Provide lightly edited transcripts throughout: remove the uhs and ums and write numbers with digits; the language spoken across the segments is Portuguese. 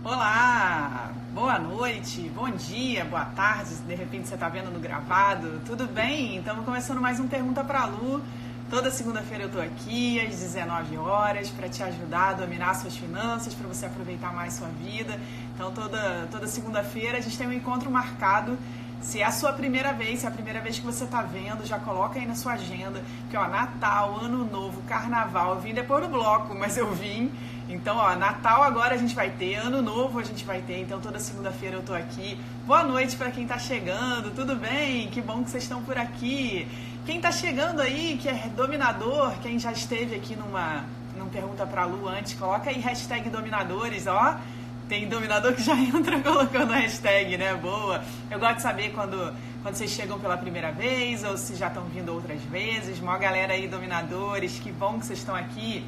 Olá, boa noite, bom dia, boa tarde, se de repente você está vendo no gravado, tudo bem? Estamos começando mais um Pergunta pra Lu. Toda segunda-feira eu estou aqui às 19 horas para te ajudar a dominar suas finanças, para você aproveitar mais sua vida. Então toda segunda-feira a gente tem um encontro marcado. Se é a sua primeira vez, se é a primeira vez que você está vendo, já coloca aí na sua agenda, que Natal, Ano Novo, Carnaval, eu vim depois do bloco, mas eu vim. Então, Natal agora a gente vai ter, Ano Novo a gente vai ter, então toda segunda-feira eu tô aqui. Boa noite para quem tá chegando, tudo bem? Que bom que vocês estão por aqui. Quem tá chegando aí, que é dominador, quem já esteve aqui num Pergunta pra Lu antes, coloca aí hashtag dominadores, ó. Tem dominador que já entra colocando a hashtag, né? Boa. Eu gosto de saber quando vocês chegam pela primeira vez ou se já estão vindo outras vezes. Mó galera aí, dominadores, que bom que vocês estão aqui.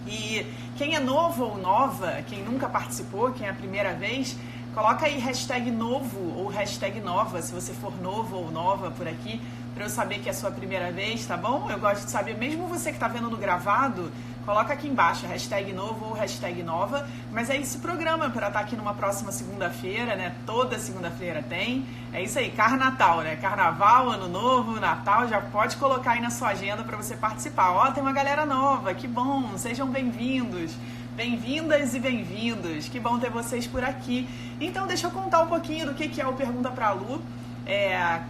E quem é novo ou nova, quem nunca participou, quem é a primeira vez, coloca aí hashtag novo ou hashtag nova, se você for novo ou nova por aqui, para eu saber que é a sua primeira vez, tá bom? Eu gosto de saber, mesmo você que está vendo no gravado, coloca aqui embaixo, hashtag novo ou hashtag nova, mas aí se programa para estar aqui numa próxima segunda-feira, né? Toda segunda-feira tem. É isso aí, Carnatal, né? Carnaval, Ano Novo, Natal, já pode colocar aí na sua agenda para você participar. Ó, tem uma galera nova, que bom, sejam bem-vindos. Bem-vindas e bem-vindos, que bom ter vocês por aqui. Então deixa eu contar um pouquinho do que é o Pergunta pra Lu.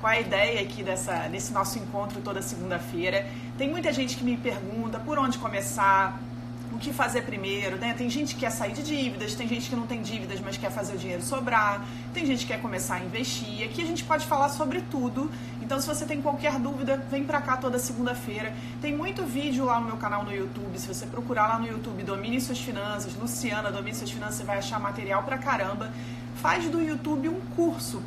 Qual a ideia aqui desse nosso encontro toda segunda-feira. Tem muita gente que me pergunta por onde começar, o que fazer primeiro, né? Tem gente que quer sair de dívidas, tem gente que não tem dívidas, mas quer fazer o dinheiro sobrar, tem gente que quer começar a investir. Aqui a gente pode falar sobre tudo. Então, se você tem qualquer dúvida, vem pra cá toda segunda-feira. Tem muito vídeo lá no meu canal no YouTube. Se você procurar lá no YouTube, Domine Suas Finanças, Luciana, Domine Suas Finanças, você vai achar material pra caramba. Faz do YouTube um curso.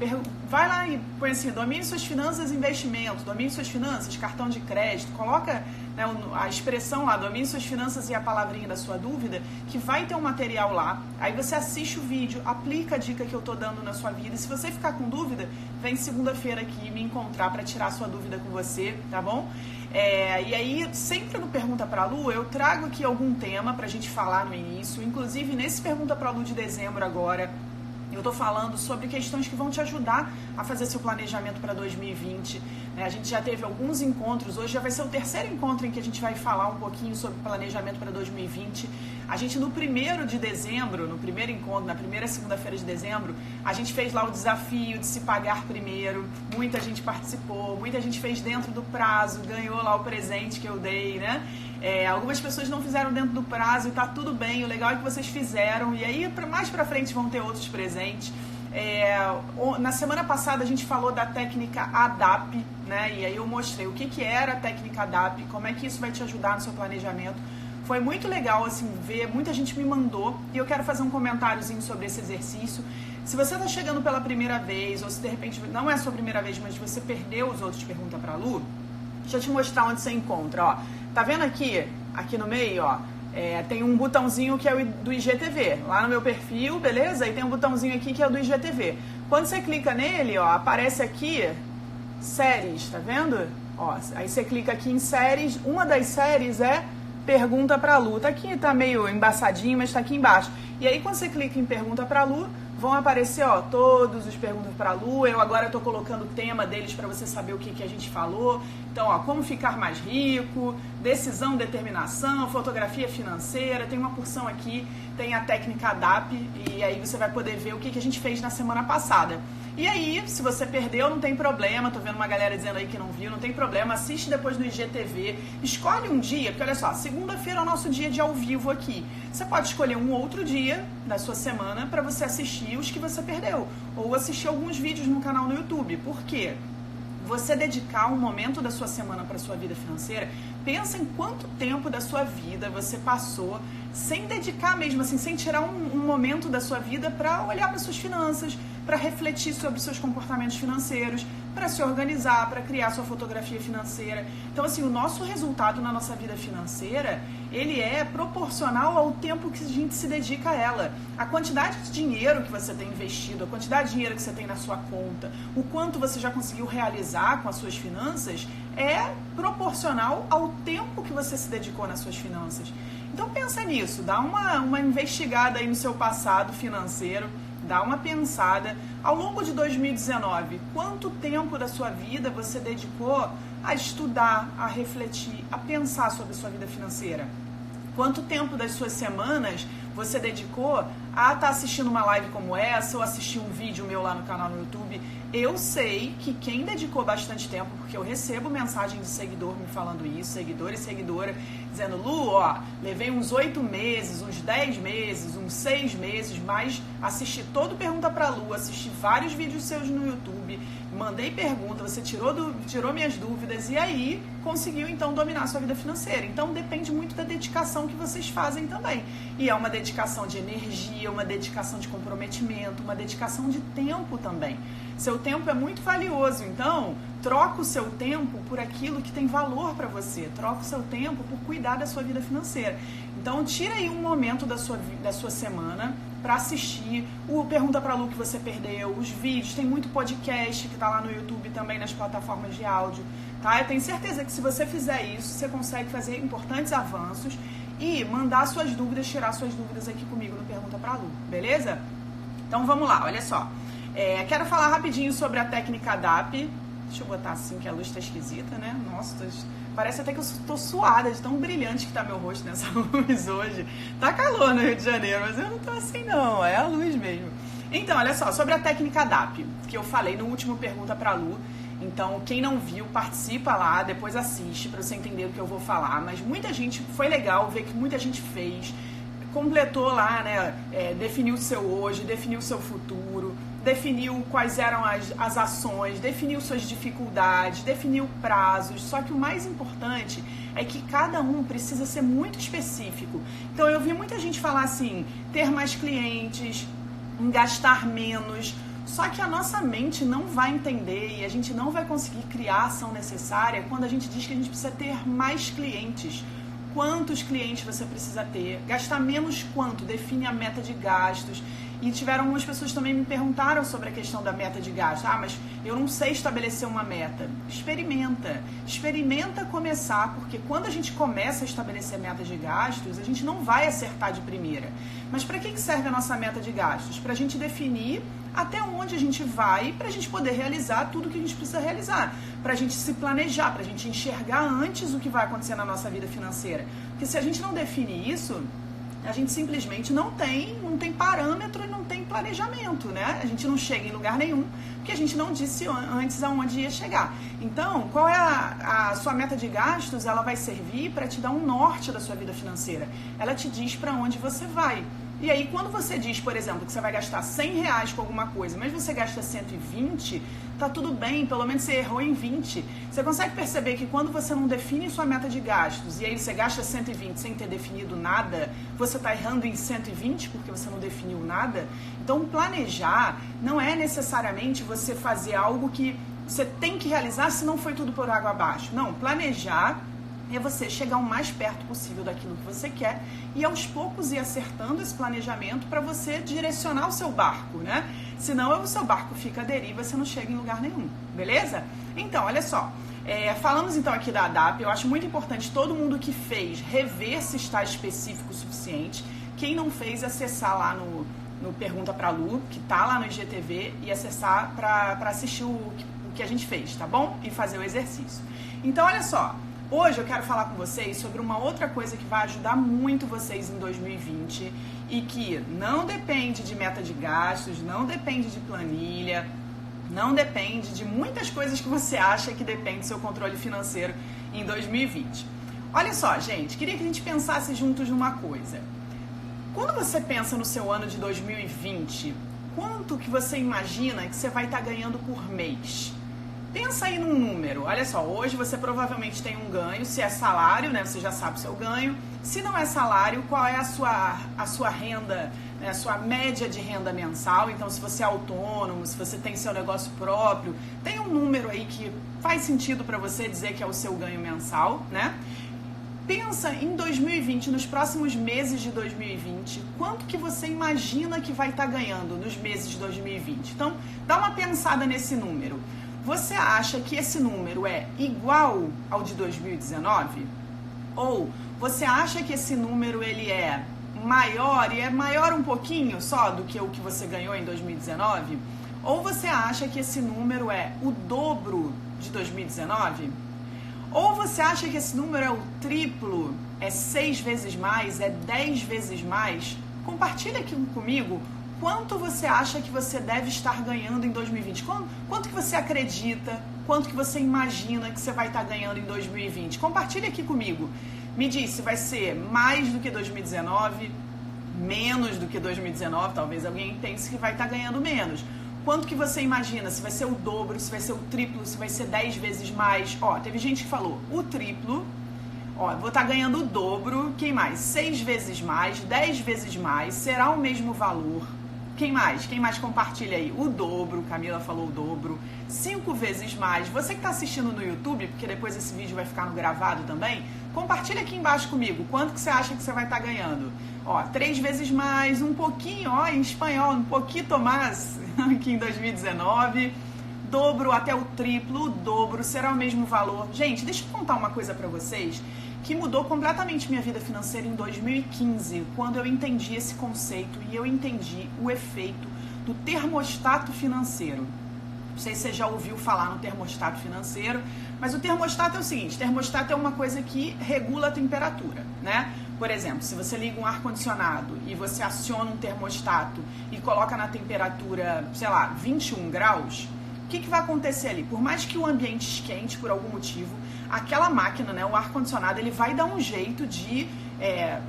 Vai lá e põe assim, Domine Suas Finanças, Investimentos, Domine Suas Finanças, Cartão de Crédito. Coloca, né, a expressão lá, Domine Suas Finanças e a palavrinha da sua dúvida, que vai ter um material lá. Aí você assiste o vídeo, aplica a dica que eu tô dando na sua vida. E se você ficar com dúvida, vem segunda-feira aqui me encontrar para tirar a sua dúvida com você, tá bom? E aí, sempre no Pergunta pra Lu, eu trago aqui algum tema pra gente falar no início. Inclusive, nesse Pergunta pra Lu de dezembro agora, eu estou falando sobre questões que vão te ajudar a fazer seu planejamento para 2020. A gente já teve alguns encontros, hoje já vai ser o terceiro encontro em que a gente vai falar um pouquinho sobre planejamento para 2020. A gente no 1º de dezembro, no primeiro encontro, na primeira segunda-feira de dezembro, a gente fez lá o desafio de se pagar primeiro. Muita gente participou, muita gente fez dentro do prazo, ganhou lá o presente que eu dei, né? Algumas pessoas não fizeram dentro do prazo e tá tudo bem, o legal é que vocês fizeram, e aí mais pra frente vão ter outros presentes. Na semana passada a gente falou da técnica ADAP, né? E aí eu mostrei o que era a técnica ADAP, como é que isso vai te ajudar no seu planejamento. Foi muito legal assim ver, muita gente me mandou, e eu quero fazer um comentáriozinho sobre esse exercício. Se você está chegando pela primeira vez, ou se de repente não é a sua primeira vez, mas você perdeu os outros Pergunta pra Lu, deixa eu te mostrar onde você encontra, ó. Tá vendo aqui no meio, ó? Tem um botãozinho que é o do IGTV, lá no meu perfil, beleza? E tem um botãozinho aqui que é o do IGTV. Quando você clica nele, ó, aparece aqui séries, tá vendo? Ó, aí você clica aqui em séries, uma das séries é Pergunta pra Lu. Tá aqui, tá meio embaçadinho, mas tá aqui embaixo. E aí quando você clica em Pergunta pra Lu, vão aparecer, ó, todos os Perguntas pra Lu. Eu agora tô colocando o tema deles para você saber o que a gente falou. Então, ó, como ficar mais rico, decisão, determinação, fotografia financeira, tem uma porção aqui, tem a técnica ADAP, e aí você vai poder ver o que a gente fez na semana passada. E aí, se você perdeu, não tem problema, tô vendo uma galera dizendo aí que não viu, não tem problema, assiste depois no IGTV, escolhe um dia, porque olha só, segunda-feira é o nosso dia de ao vivo aqui. Você pode escolher um outro dia da sua semana para você assistir os que você perdeu, ou assistir alguns vídeos no canal no YouTube. Por quê? Você dedicar um momento da sua semana para a sua vida financeira, pensa em quanto tempo da sua vida você passou sem dedicar mesmo, assim, sem tirar um momento da sua vida para olhar para suas finanças, para refletir sobre seus comportamentos financeiros, para se organizar, para criar sua fotografia financeira. Então, assim, o nosso resultado na nossa vida financeira, ele é proporcional ao tempo que a gente se dedica a ela. A quantidade de dinheiro que você tem investido, a quantidade de dinheiro que você tem na sua conta, o quanto você já conseguiu realizar com as suas finanças, é proporcional ao tempo que você se dedicou nas suas finanças. Então pensa nisso, dá uma investigada aí no seu passado financeiro, dá uma pensada. Ao longo de 2019, quanto tempo da sua vida você dedicou a estudar, a refletir, a pensar sobre a sua vida financeira? Quanto tempo das suas semanas você dedicou a estar assistindo uma live como essa ou assistir um vídeo meu lá no canal no YouTube? Eu sei que quem dedicou bastante tempo, porque eu recebo mensagem de seguidor me falando isso, seguidor e seguidora, dizendo: Lu, ó, levei uns 8 meses, uns 10 meses, uns 6 meses, mas assisti todo Pergunta pra Lu, assisti vários vídeos seus no YouTube, mandei pergunta, você tirou minhas dúvidas e aí conseguiu então dominar a sua vida financeira. Então depende muito da dedicação que vocês fazem também. E é uma dedicação de energia, uma dedicação de comprometimento, uma dedicação de tempo também. Seu tempo é muito valioso, então troca o seu tempo por aquilo que tem valor para você. Troca o seu tempo por cuidar da sua vida financeira. Então tira aí um momento da sua semana para assistir o Pergunta pra Lu que você perdeu, os vídeos, tem muito podcast que tá lá no YouTube também, nas plataformas de áudio, tá? Eu tenho certeza que se você fizer isso, você consegue fazer importantes avanços e mandar suas dúvidas, tirar suas dúvidas aqui comigo no Pergunta pra Lu, beleza? Então vamos lá, olha só. Quero falar rapidinho sobre a técnica DAP. Deixa eu botar assim que a luz tá esquisita, né? Nossa, parece até que eu tô suada de tão brilhante que tá meu rosto nessa luz hoje. Tá calor no Rio de Janeiro, mas eu não tô assim não, é a luz mesmo. Então, olha só, sobre a técnica DAP, que eu falei no último Pergunta pra Lu. Então, quem não viu, participa lá, depois assiste pra você entender o que eu vou falar. Mas muita gente, foi legal ver que muita gente fez, completou lá, né? Definiu o seu hoje, definiu o seu futuro, definiu quais eram as ações, definiu suas dificuldades, definiu prazos. Só que o mais importante é que cada um precisa ser muito específico. Então eu vi muita gente falar assim, ter mais clientes, gastar menos. Só que a nossa mente não vai entender e a gente não vai conseguir criar a ação necessária quando a gente diz que a gente precisa ter mais clientes. Quantos clientes você precisa ter? Gastar menos quanto? Define a meta de gastos. E tiveram algumas pessoas também me perguntaram sobre a questão da meta de gasto. Ah, mas eu não sei estabelecer uma meta. Experimenta começar, porque quando a gente começa a estabelecer meta de gastos, a gente não vai acertar de primeira. Mas para que serve a nossa meta de gastos? Para a gente definir até onde a gente vai, para a gente poder realizar tudo que a gente precisa realizar, para a gente se planejar, para a gente enxergar antes o que vai acontecer na nossa vida financeira. Porque se a gente não define isso, a gente simplesmente não tem parâmetro e não tem planejamento, né? A gente não chega em lugar nenhum, porque a gente não disse antes aonde ia chegar. Então, qual é a sua meta de gastos? Ela vai servir para te dar um norte da sua vida financeira. Ela te diz para onde você vai. E aí, quando você diz, por exemplo, que você vai gastar R$100 com alguma coisa, mas você gasta 120, tá tudo bem, pelo menos você errou em 20. Você consegue perceber que quando você não define sua meta de gastos e aí você gasta 120 sem ter definido nada, você tá errando em 120 porque você não definiu nada? Então, planejar não é necessariamente você fazer algo que você tem que realizar se não foi tudo por água abaixo. Não, planejar é você chegar o mais perto possível daquilo que você quer e aos poucos ir acertando esse planejamento para você direcionar o seu barco, né? Senão o seu barco fica à deriva, você não chega em lugar nenhum, beleza? Então, olha só, falamos então aqui da DAP, eu acho muito importante todo mundo que fez rever se está específico o suficiente. Quem não fez, acessar lá no Pergunta pra Lu, que tá lá no IGTV, e acessar para assistir o que a gente fez, tá bom? E fazer o exercício. Então, olha só, hoje eu quero falar com vocês sobre uma outra coisa que vai ajudar muito vocês em 2020 e que não depende de meta de gastos, não depende de planilha, não depende de muitas coisas que você acha que depende do seu controle financeiro em 2020. Olha só, gente, queria que a gente pensasse juntos numa coisa. Quando você pensa no seu ano de 2020, quanto que você imagina que você vai estar ganhando por mês? Pensa aí num número. Olha só, hoje você provavelmente tem um ganho. Se é salário, né, você já sabe o seu ganho. Se não é salário, qual é a sua renda, né, a sua média de renda mensal? Então, se você é autônomo, se você tem seu negócio próprio, tem um número aí que faz sentido para você dizer que é o seu ganho mensal, né? Pensa em 2020, nos próximos meses de 2020, quanto que você imagina que vai estar ganhando nos meses de 2020? Então, dá uma pensada nesse número. Você acha que esse número é igual ao de 2019? Ou você acha que esse número ele é maior, e é maior um pouquinho só do que o que você ganhou em 2019? Ou você acha que esse número é o dobro de 2019? Ou você acha que esse número é o triplo, é 6 vezes mais, é 10 vezes mais? Compartilha aqui comigo quanto você acha que você deve estar ganhando em 2020. Quanto que você acredita, quanto que você imagina que você vai estar ganhando em 2020. Compartilha aqui comigo. Me diz se vai ser mais do que 2019, menos do que 2019, talvez alguém pense que vai estar ganhando menos. Quanto que você imagina? Se vai ser o dobro, se vai ser o triplo, se vai ser 10 vezes mais? Ó, teve gente que falou o triplo, ó, vou estar ganhando o dobro, quem mais? 6 vezes mais, 10 vezes mais, será o mesmo valor. Quem mais? Quem mais compartilha aí? O dobro, Camila falou o dobro, 5 vezes mais. Você que está assistindo no YouTube, porque depois esse vídeo vai ficar no gravado também, compartilha aqui embaixo comigo, quanto que você acha que você vai estar ganhando? Ó, 3 vezes mais, um pouquinho, ó, em espanhol, um pouquinho mais, aqui em 2019, dobro até o triplo, o dobro, será o mesmo valor. Gente, deixa eu contar uma coisa pra vocês, que mudou completamente minha vida financeira em 2015, quando eu entendi esse conceito e eu entendi o efeito do termostato financeiro. Não sei se você já ouviu falar no termostato financeiro, mas o termostato é o seguinte, termostato é uma coisa que regula a temperatura, né? Por exemplo, se você liga um ar-condicionado e você aciona um termostato e coloca na temperatura, sei lá, 21 graus, o que vai acontecer ali? Por mais que o ambiente esquente por algum motivo, aquela máquina, né, o ar-condicionado, ele vai dar um jeito de,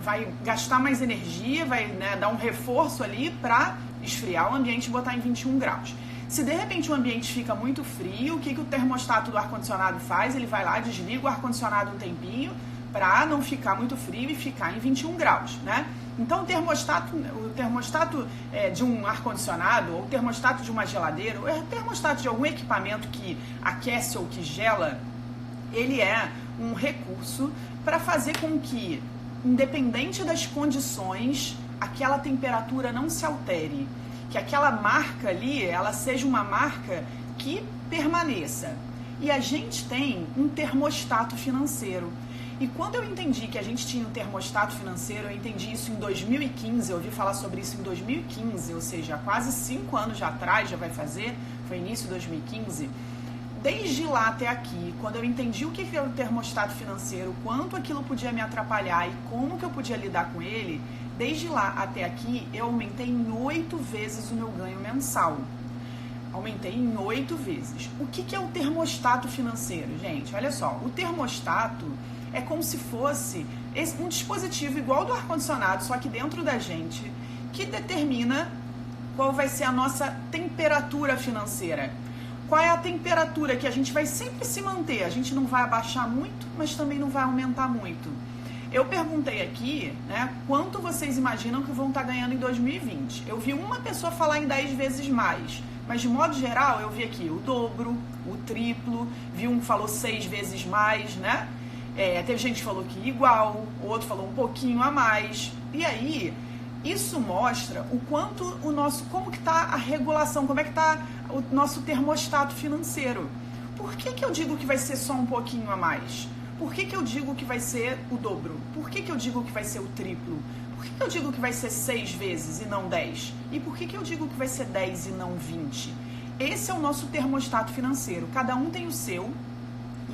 vai gastar mais energia, vai, né, dar um reforço ali para esfriar o ambiente e botar em 21 graus. Se de repente o ambiente fica muito frio, o que o termostato do ar-condicionado faz? Ele vai lá, desliga o ar-condicionado um tempinho para não ficar muito frio e ficar em 21 graus, né? Então o termostato de um ar-condicionado, ou o termostato de uma geladeira, ou o termostato de algum equipamento que aquece ou que gela, ele é um recurso para fazer com que, independente das condições, aquela temperatura não se altere, que aquela marca ali, ela seja uma marca que permaneça. E a gente tem um termostato financeiro. E quando eu entendi que a gente tinha um termostato financeiro, eu entendi isso em 2015, eu ouvi falar sobre isso em 2015, ou seja, quase 5 anos já atrás, já vai fazer, foi início de 2015. Desde lá até aqui, quando eu entendi o que é o termostato financeiro, quanto aquilo podia me atrapalhar e como que eu podia lidar com ele, desde lá até aqui, eu aumentei em 8 vezes o meu ganho mensal. Aumentei em 8 vezes. O que é o termostato financeiro, gente? Olha só, o termostato é como se fosse um dispositivo igual do ar-condicionado, só que dentro da gente, que determina qual vai ser a nossa temperatura financeira. Qual é a temperatura que a gente vai sempre se manter? A gente não vai abaixar muito, mas também não vai aumentar muito. Eu perguntei aqui, né, quanto vocês imaginam que vão estar ganhando em 2020. Eu vi uma pessoa falar em 10 vezes mais, mas de modo geral eu vi aqui o dobro, o triplo, vi um que falou 6 vezes mais, né? Teve gente que falou que igual, o outro falou um pouquinho a mais. E aí, isso mostra o quanto como que está a regulação, como é que está o nosso termostato financeiro. Por que eu digo que vai ser só um pouquinho a mais? Por que eu digo que vai ser o dobro? Por que eu digo que vai ser o triplo? Por que eu digo que vai ser 6 vezes e não 10? E por que eu digo que vai ser 10 e não 20? Esse é o nosso termostato financeiro. Cada um tem o seu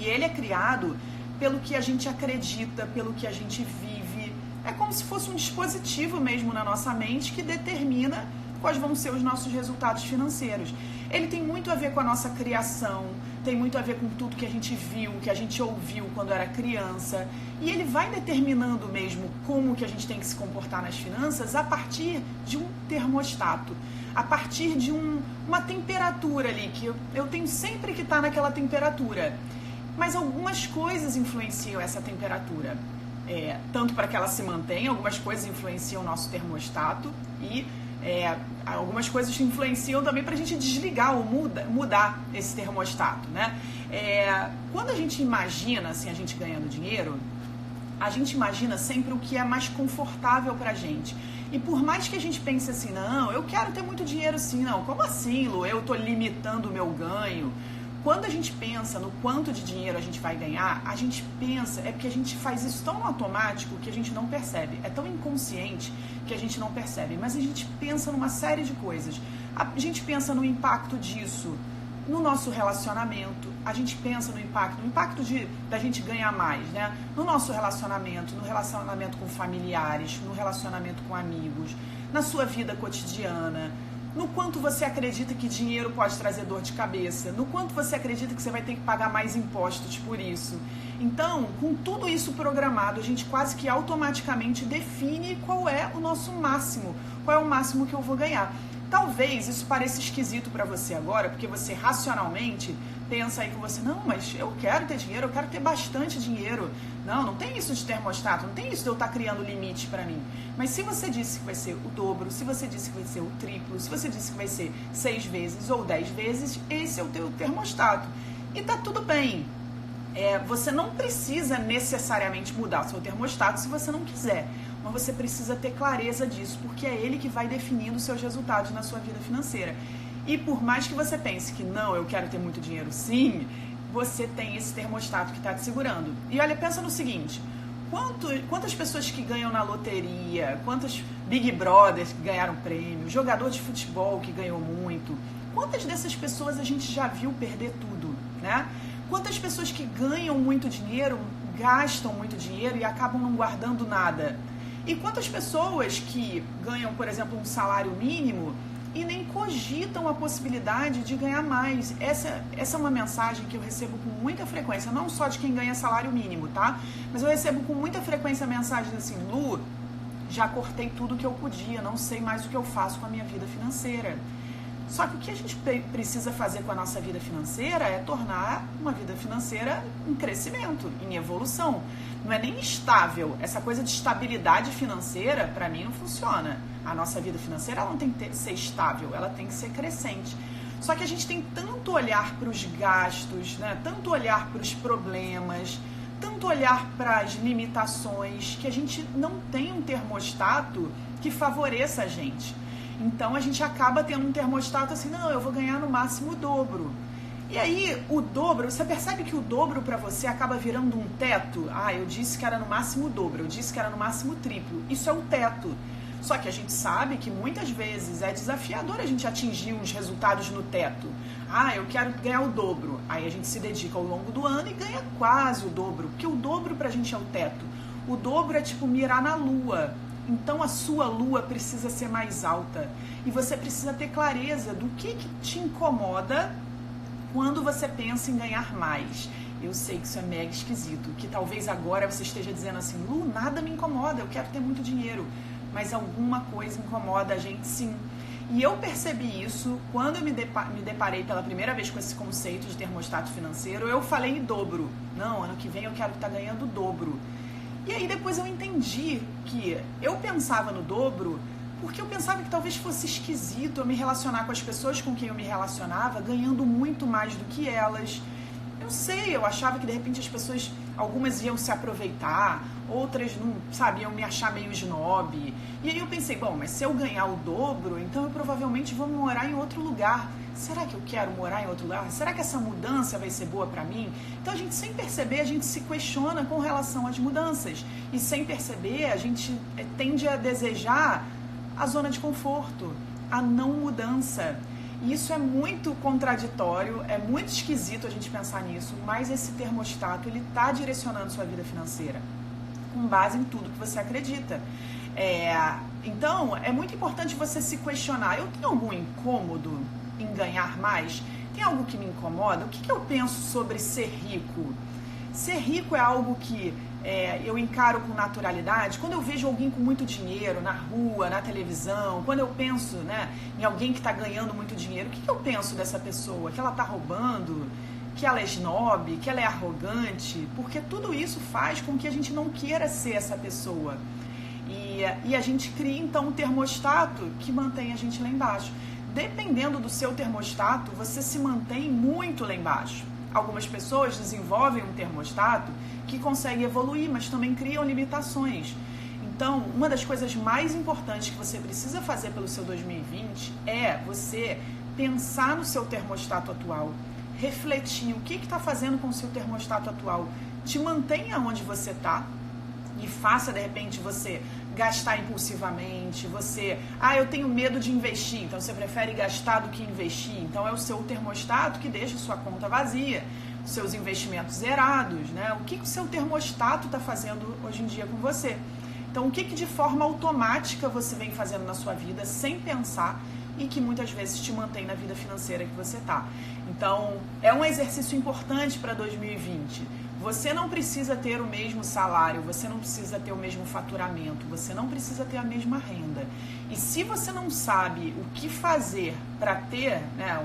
e ele é criado pelo que a gente acredita, pelo que a gente vive. É como se fosse um dispositivo mesmo na nossa mente que determina quais vão ser os nossos resultados financeiros. Ele tem muito a ver com a nossa criação, tem muito a ver com tudo que a gente viu, que a gente ouviu quando era criança. E ele vai determinando mesmo como que a gente tem que se comportar nas finanças a partir de um termostato, a partir de uma temperatura ali, que eu tenho sempre que estar naquela temperatura. Mas algumas coisas influenciam essa temperatura. Tanto para que ela se mantenha, algumas coisas influenciam o nosso termostato e algumas coisas influenciam também para a gente desligar ou mudar esse termostato, né? Quando a gente imagina assim, a gente ganhando dinheiro, a gente imagina sempre o que é mais confortável para a gente. E por mais que a gente pense assim, não, eu quero ter muito dinheiro sim, não, como assim, Lu? Eu estou limitando o meu ganho. Quando a gente pensa no quanto de dinheiro a gente vai ganhar, a gente pensa, é porque a gente faz isso tão automático que a gente não percebe. É tão inconsciente que a gente não percebe. Mas a gente pensa numa série de coisas. A gente pensa no impacto disso no nosso relacionamento, a gente pensa no impacto da gente ganhar mais, né? No nosso relacionamento, no relacionamento com familiares, no relacionamento com amigos, na sua vida cotidiana, no quanto você acredita que dinheiro pode trazer dor de cabeça, no quanto você acredita que você vai ter que pagar mais impostos por isso. Então, com tudo isso programado, a gente quase que automaticamente define qual é o nosso máximo, qual é o máximo que eu vou ganhar. Talvez isso pareça esquisito para você agora, porque você racionalmente pensa aí com você, não, mas eu quero ter dinheiro, eu quero ter bastante dinheiro. Não tem isso de termostato, não tem isso de eu estar criando limite para mim. Mas se você disse que vai ser o dobro, se você disse que vai ser o triplo, se você disse que vai ser 6 vezes ou 10 vezes, esse é o teu termostato. E tá tudo bem. Você não precisa necessariamente mudar o seu termostato se você não quiser. Mas você precisa ter clareza disso, porque é ele que vai definindo os seus resultados na sua vida financeira. E por mais que você pense que não, eu quero ter muito dinheiro sim, você tem esse termostato que está te segurando. E olha, pensa no seguinte, quantas pessoas que ganham na loteria, quantos Big Brothers que ganharam prêmio, jogador de futebol que ganhou muito, quantas dessas pessoas a gente já viu perder tudo, né? Quantas pessoas que ganham muito dinheiro, gastam muito dinheiro e acabam não guardando nada? E quantas pessoas que ganham, por exemplo, um salário mínimo e nem cogitam a possibilidade de ganhar mais? Essa é uma mensagem que eu recebo com muita frequência, não só de quem ganha salário mínimo, tá? Mas eu recebo com muita frequência mensagens assim, Lu, já cortei tudo que eu podia, não sei mais o que eu faço com a minha vida financeira. Só que o que a gente precisa fazer com a nossa vida financeira é tornar uma vida financeira em crescimento, em evolução. Não é nem estável. Essa coisa de estabilidade financeira, para mim, não funciona. A nossa vida financeira ela não tem que ser estável, ela tem que ser crescente. Só que a gente tem tanto olhar para os gastos, né? Tanto olhar para os problemas, tanto olhar para as limitações, que a gente não tem um termostato que favoreça a gente. Então a gente acaba tendo um termostato assim, não, eu vou ganhar no máximo o dobro. E aí o dobro, você percebe que o dobro para você acaba virando um teto? Ah, eu disse que era no máximo o dobro, eu disse que era no máximo o triplo. Isso é um teto. Só que a gente sabe que muitas vezes é desafiador a gente atingir uns resultados no teto. Ah, eu quero ganhar o dobro. Aí a gente se dedica ao longo do ano e ganha quase o dobro, porque o dobro pra gente é o teto. O dobro é tipo mirar na lua. Então a sua lua precisa ser mais alta e você precisa ter clareza do que te incomoda quando você pensa em ganhar mais. Eu sei que isso é mega esquisito, que talvez agora você esteja dizendo assim, Lu, nada me incomoda, eu quero ter muito dinheiro, mas alguma coisa incomoda a gente sim. E eu percebi isso quando eu me deparei pela primeira vez com esse conceito de termostato financeiro, eu falei em dobro. Não, ano que vem eu quero estar ganhando o dobro. E aí depois eu entendi que eu pensava no dobro porque eu pensava que talvez fosse esquisito eu me relacionar com as pessoas com quem eu me relacionava ganhando muito mais do que elas. Eu sei, eu achava que de repente as pessoas, algumas iam se aproveitar, outras não, sabe, iam me achar meio snob. E aí eu pensei, bom, mas se eu ganhar o dobro, então eu provavelmente vou morar em outro lugar. Será que eu quero morar em outro lugar? Será que essa mudança vai ser boa pra mim? Então a gente, sem perceber, a gente se questiona com relação às mudanças. E sem perceber, a gente tende a desejar a zona de conforto, a não mudança. E isso é muito contraditório, é muito esquisito a gente pensar nisso, mas esse termostato, ele está direcionando sua vida financeira com base em tudo que você acredita. Então, é muito importante você se questionar, eu tenho algum incômodo em ganhar mais? Tem algo que me incomoda? O que eu penso sobre ser rico? Ser rico é algo que eu encaro com naturalidade. Quando eu vejo alguém com muito dinheiro na rua, na televisão, quando eu penso, né, em alguém que está ganhando muito dinheiro, o que eu penso dessa pessoa? Que ela está roubando? Que ela é snob? Que ela é arrogante? Porque tudo isso faz com que a gente não queira ser essa pessoa. E a gente cria, então, um termostato que mantém a gente lá embaixo. Dependendo do seu termostato, você se mantém muito lá embaixo. Algumas pessoas desenvolvem um termostato que consegue evoluir, mas também criam limitações. Então, uma das coisas mais importantes que você precisa fazer pelo seu 2020 é você pensar no seu termostato atual, refletir o que está fazendo com o seu termostato atual. Te mantenha onde você está e faça, de repente, você gastar impulsivamente, eu tenho medo de investir, então você prefere gastar do que investir, então é o seu termostato que deixa a sua conta vazia, os seus investimentos zerados, né? O que o seu termostato está fazendo hoje em dia com você? Então, o que de forma automática você vem fazendo na sua vida, sem pensar, e que muitas vezes te mantém na vida financeira que você está. Então, é um exercício importante para 2020. Você não precisa ter o mesmo salário, você não precisa ter o mesmo faturamento, você não precisa ter a mesma renda. E se você não sabe o que fazer para ter, né,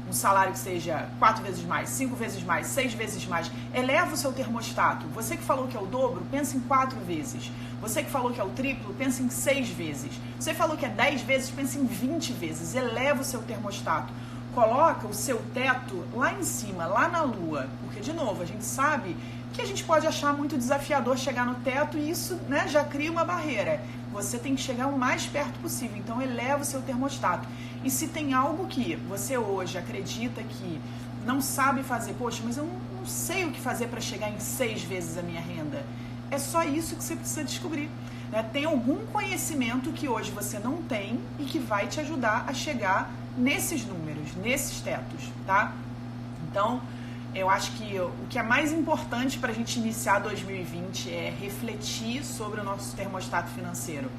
um salário que seja 4 vezes mais, 5 vezes mais, 6 vezes mais, eleva o seu termostato. Você que falou que é o dobro, pensa em 4 vezes. Você que falou que é o triplo, pensa em 6 vezes. Você falou que é 10 vezes, pensa em 20 vezes. Eleva o seu termostato. Coloca o seu teto lá em cima, lá na lua. Porque, de novo, a gente sabe que a gente pode achar muito desafiador chegar no teto e isso, né, já cria uma barreira. Você tem que chegar o mais perto possível. Então, eleva o seu termostato. E se tem algo que você hoje acredita que não sabe fazer, poxa, mas eu não sei o que fazer para chegar em 6 vezes a minha renda. É só isso que você precisa descobrir. Né? Tem algum conhecimento que hoje você não tem e que vai te ajudar a chegar nesses números, nesses tetos, tá? Então, eu acho que o que é mais importante para a gente iniciar 2020 é refletir sobre o nosso termostato financeiro.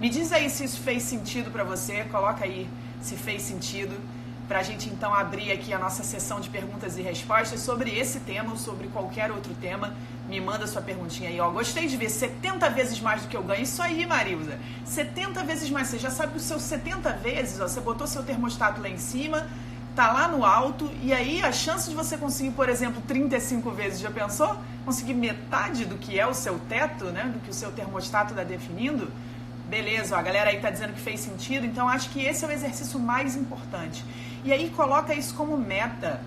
Me diz aí se isso fez sentido para você, coloca aí se fez sentido, para a gente então abrir aqui a nossa sessão de perguntas e respostas sobre esse tema ou sobre qualquer outro tema. Me manda sua perguntinha aí, ó. Gostei de ver 70 vezes mais do que eu ganho. Isso aí, Marilza. 70 vezes mais. Você já sabe que os seus 70 vezes, ó, você botou seu termostato lá em cima, tá lá no alto, e aí a chance de você conseguir, por exemplo, 35 vezes, já pensou? Conseguir metade do que é o seu teto, né? Do que o seu termostato está definindo? Beleza, ó, a galera aí tá dizendo que fez sentido, então acho que esse é o exercício mais importante. E aí coloca isso como meta,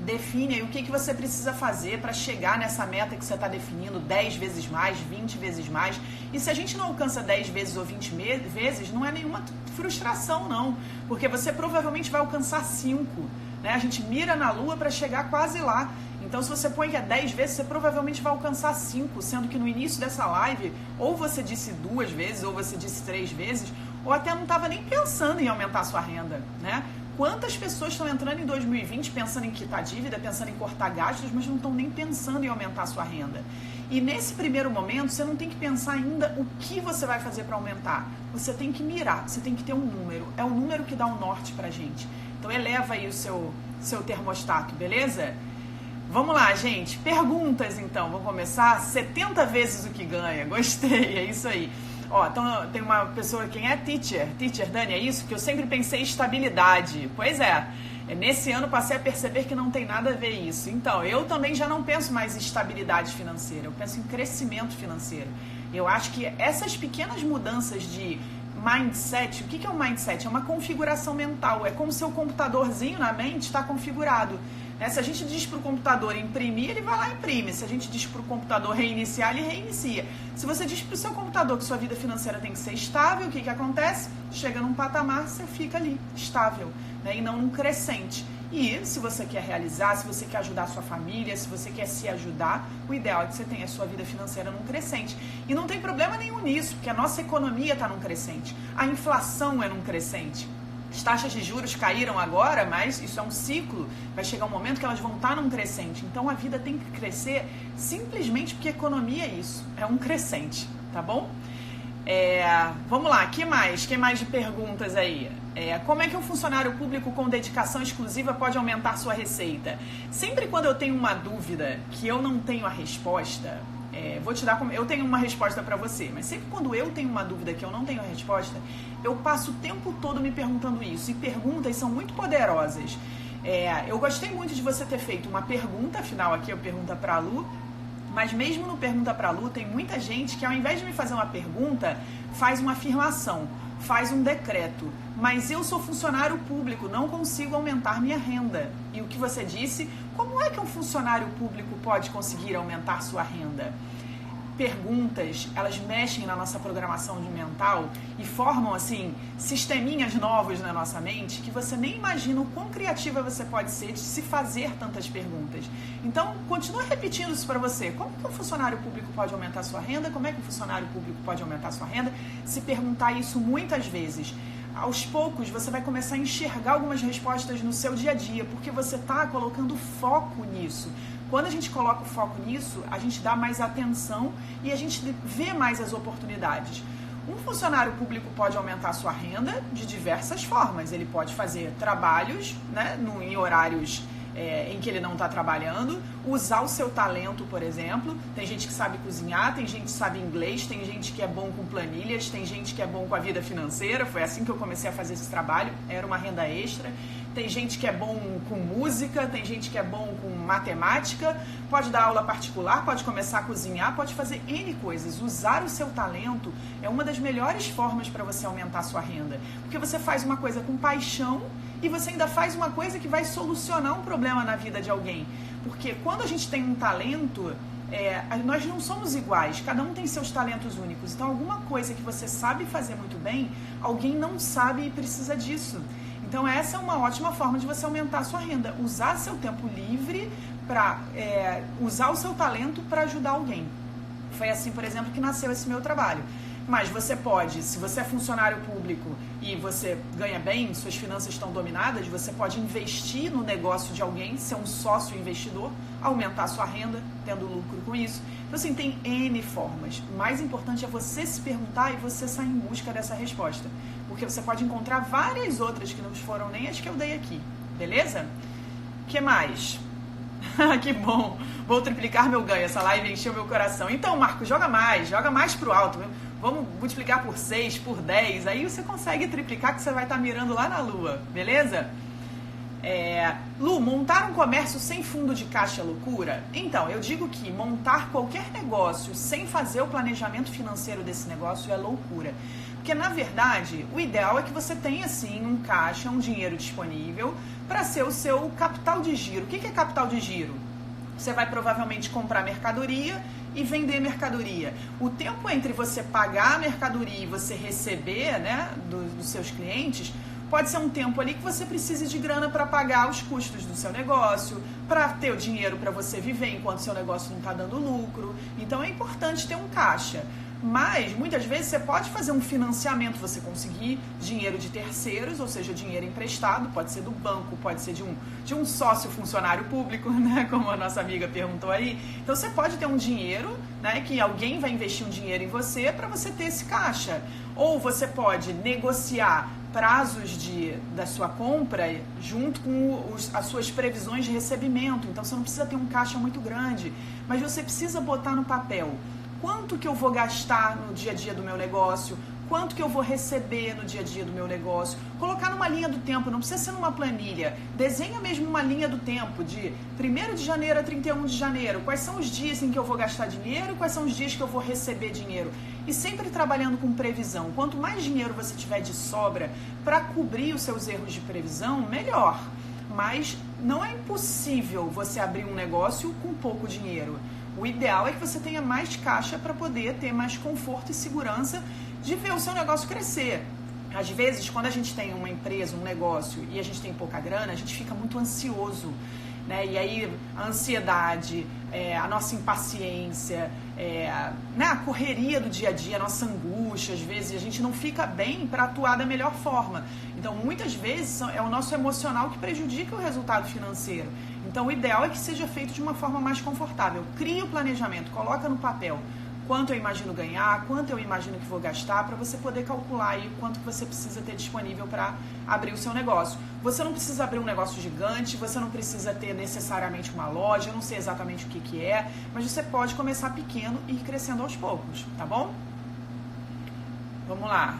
define aí o que você precisa fazer para chegar nessa meta que você está definindo, 10 vezes mais, 20 vezes mais. E se a gente não alcança 10 vezes ou 20 vezes, não é nenhuma frustração não, porque você provavelmente vai alcançar 5, né? A gente mira na lua para chegar quase lá. Então, se você põe que é 10 vezes, você provavelmente vai alcançar 5, sendo que no início dessa live, ou você disse 2 vezes, ou você disse 3 vezes, ou até não estava nem pensando em aumentar a sua renda, né? Quantas pessoas estão entrando em 2020 pensando em quitar dívida, pensando em cortar gastos, mas não estão nem pensando em aumentar a sua renda? E nesse primeiro momento, você não tem que pensar ainda o que você vai fazer para aumentar. Você tem que mirar, você tem que ter um número. É o número que dá o norte pra gente. Então, eleva aí o seu termostato, beleza? Vamos lá, gente. Perguntas, então. Vamos começar. 70 vezes o que ganha. Gostei, é isso aí. Ó, então tem uma pessoa, quem é? Teacher, Dani, é isso? Que eu sempre pensei em estabilidade. Pois é. Nesse ano passei a perceber que não tem nada a ver isso. Então, eu também já não penso mais em estabilidade financeira. Eu penso em crescimento financeiro. Eu acho que essas pequenas mudanças de mindset, o que é um mindset? É uma configuração mental. É como se o computadorzinho na mente está configurado. Se a gente diz para o computador imprimir, ele vai lá e imprime. Se a gente diz para o computador reiniciar, ele reinicia. Se você diz para o seu computador que sua vida financeira tem que ser estável, o que acontece? Chega num patamar, você fica ali, estável, né? E não num crescente. E se você quer realizar, se você quer ajudar a sua família, se você quer se ajudar, o ideal é que você tenha a sua vida financeira num crescente. E não tem problema nenhum nisso, porque a nossa economia está num crescente. A inflação é num crescente. As taxas de juros caíram agora, mas isso é um ciclo. Vai chegar um momento que elas vão estar num crescente. Então, a vida tem que crescer simplesmente porque a economia é isso. É um crescente, tá bom? Vamos lá, que mais? Que mais de perguntas aí? Como é que um funcionário público com dedicação exclusiva pode aumentar sua receita? Sempre quando eu tenho uma dúvida que eu não tenho a resposta... vou te dar, eu tenho uma resposta para você, mas sempre quando eu tenho uma dúvida que eu não tenho a resposta, eu passo o tempo todo me perguntando isso, e perguntas são muito poderosas. Eu gostei muito de você ter feito uma pergunta, afinal aqui eu pergunta para a Lu, mas mesmo no Pergunta para a Lu, tem muita gente que ao invés de me fazer uma pergunta, faz uma afirmação, faz um decreto. Mas eu sou funcionário público, não consigo aumentar minha renda. E o que você disse, como é que um funcionário público pode conseguir aumentar sua renda? perguntas, elas mexem na nossa programação mental e formam, assim, sisteminhas novos na nossa mente que você nem imagina o quão criativa você pode ser de se fazer tantas perguntas. Então, continua repetindo isso para você. Como que um funcionário público pode aumentar a sua renda? Como é que um funcionário público pode aumentar a sua renda? Se perguntar isso muitas vezes. Aos poucos, você vai começar a enxergar algumas respostas no seu dia a dia, porque você está colocando foco nisso. Quando a gente coloca o foco nisso, a gente dá mais atenção e a gente vê mais as oportunidades. Um funcionário público pode aumentar a sua renda de diversas formas. Ele pode fazer trabalhos, né, em horários em que ele não está trabalhando, usar o seu talento, por exemplo. Tem gente que sabe cozinhar, tem gente que sabe inglês, tem gente que é bom com planilhas, tem gente que é bom com a vida financeira. Foi assim que eu comecei a fazer esse trabalho, era uma renda extra. Tem gente que é bom com música, tem gente que é bom com matemática, pode dar aula particular, pode começar a cozinhar, pode fazer N coisas. Usar o seu talento é uma das melhores formas para você aumentar a sua renda, porque você faz uma coisa com paixão e você ainda faz uma coisa que vai solucionar um problema na vida de alguém. Porque quando a gente tem um talento, nós não somos iguais, cada um tem seus talentos únicos. Então, alguma coisa que você sabe fazer muito bem, alguém não sabe e precisa disso. Então, essa é uma ótima forma de você aumentar a sua renda. Usar seu tempo livre para usar o seu talento para ajudar alguém. Foi assim, por exemplo, que nasceu esse meu trabalho. Mas você pode, se você é funcionário público e você ganha bem, suas finanças estão dominadas, você pode investir no negócio de alguém, ser um sócio investidor, aumentar a sua renda, tendo lucro com isso. Então, assim, tem N formas. O mais importante é você se perguntar e você sair em busca dessa resposta. Porque você pode encontrar várias outras que não foram nem as que eu dei aqui. Beleza? O que mais? Que bom! Vou triplicar meu ganho. Essa live encheu meu coração. Então, Marco, joga mais pro alto. Vamos multiplicar por 6, por 10. Aí você consegue triplicar que você vai estar mirando lá na lua. Beleza? Lu, montar um comércio sem fundo de caixa é loucura? Então, eu digo que montar qualquer negócio sem fazer o planejamento financeiro desse negócio é loucura. Porque, na verdade, o ideal é que você tenha, sim, um caixa, um dinheiro disponível para ser o seu capital de giro. O que é capital de giro? Você vai provavelmente comprar mercadoria e vender mercadoria. O tempo entre você pagar a mercadoria e você receber, né, dos seus clientes, pode ser um tempo ali que você precise de grana para pagar os custos do seu negócio, para ter o dinheiro para você viver enquanto seu negócio não está dando lucro. Então é importante ter um caixa. Mas, muitas vezes, você pode fazer um financiamento, você conseguir dinheiro de terceiros, ou seja, dinheiro emprestado, pode ser do banco, pode ser de um sócio funcionário público, né, como a nossa amiga perguntou aí. Então, você pode ter um dinheiro, né, que alguém vai investir um dinheiro em você para você ter esse caixa. Ou você pode negociar prazos da sua compra junto com as suas previsões de recebimento. Então, você não precisa ter um caixa muito grande, mas você precisa botar no papel quanto que eu vou gastar no dia a dia do meu negócio, quanto que eu vou receber no dia a dia do meu negócio, colocar numa linha do tempo, não precisa ser numa planilha, desenha mesmo uma linha do tempo de 1º de janeiro a 31 de janeiro, quais são os dias em que eu vou gastar dinheiro, quais são os dias que eu vou receber dinheiro, e sempre trabalhando com previsão. Quanto mais dinheiro você tiver de sobra para cobrir os seus erros de previsão, melhor, mas não é impossível você abrir um negócio com pouco dinheiro. O ideal é que você tenha mais caixa para poder ter mais conforto e segurança de ver o seu negócio crescer. Às vezes, quando a gente tem uma empresa, um negócio e a gente tem pouca grana, a gente fica muito ansioso, né? E aí a ansiedade, a nossa impaciência, né? A correria do dia a dia, a nossa angústia, às vezes a gente não fica bem para atuar da melhor forma. Então, muitas vezes é o nosso emocional que prejudica o resultado financeiro. Então, o ideal é que seja feito de uma forma mais confortável. Crie o planejamento, coloca no papel quanto eu imagino ganhar, quanto eu imagino que vou gastar, para você poder calcular aí quanto que você precisa ter disponível para abrir o seu negócio. Você não precisa abrir um negócio gigante, você não precisa ter necessariamente uma loja, eu não sei exatamente o que é, mas você pode começar pequeno e ir crescendo aos poucos, tá bom? Vamos lá.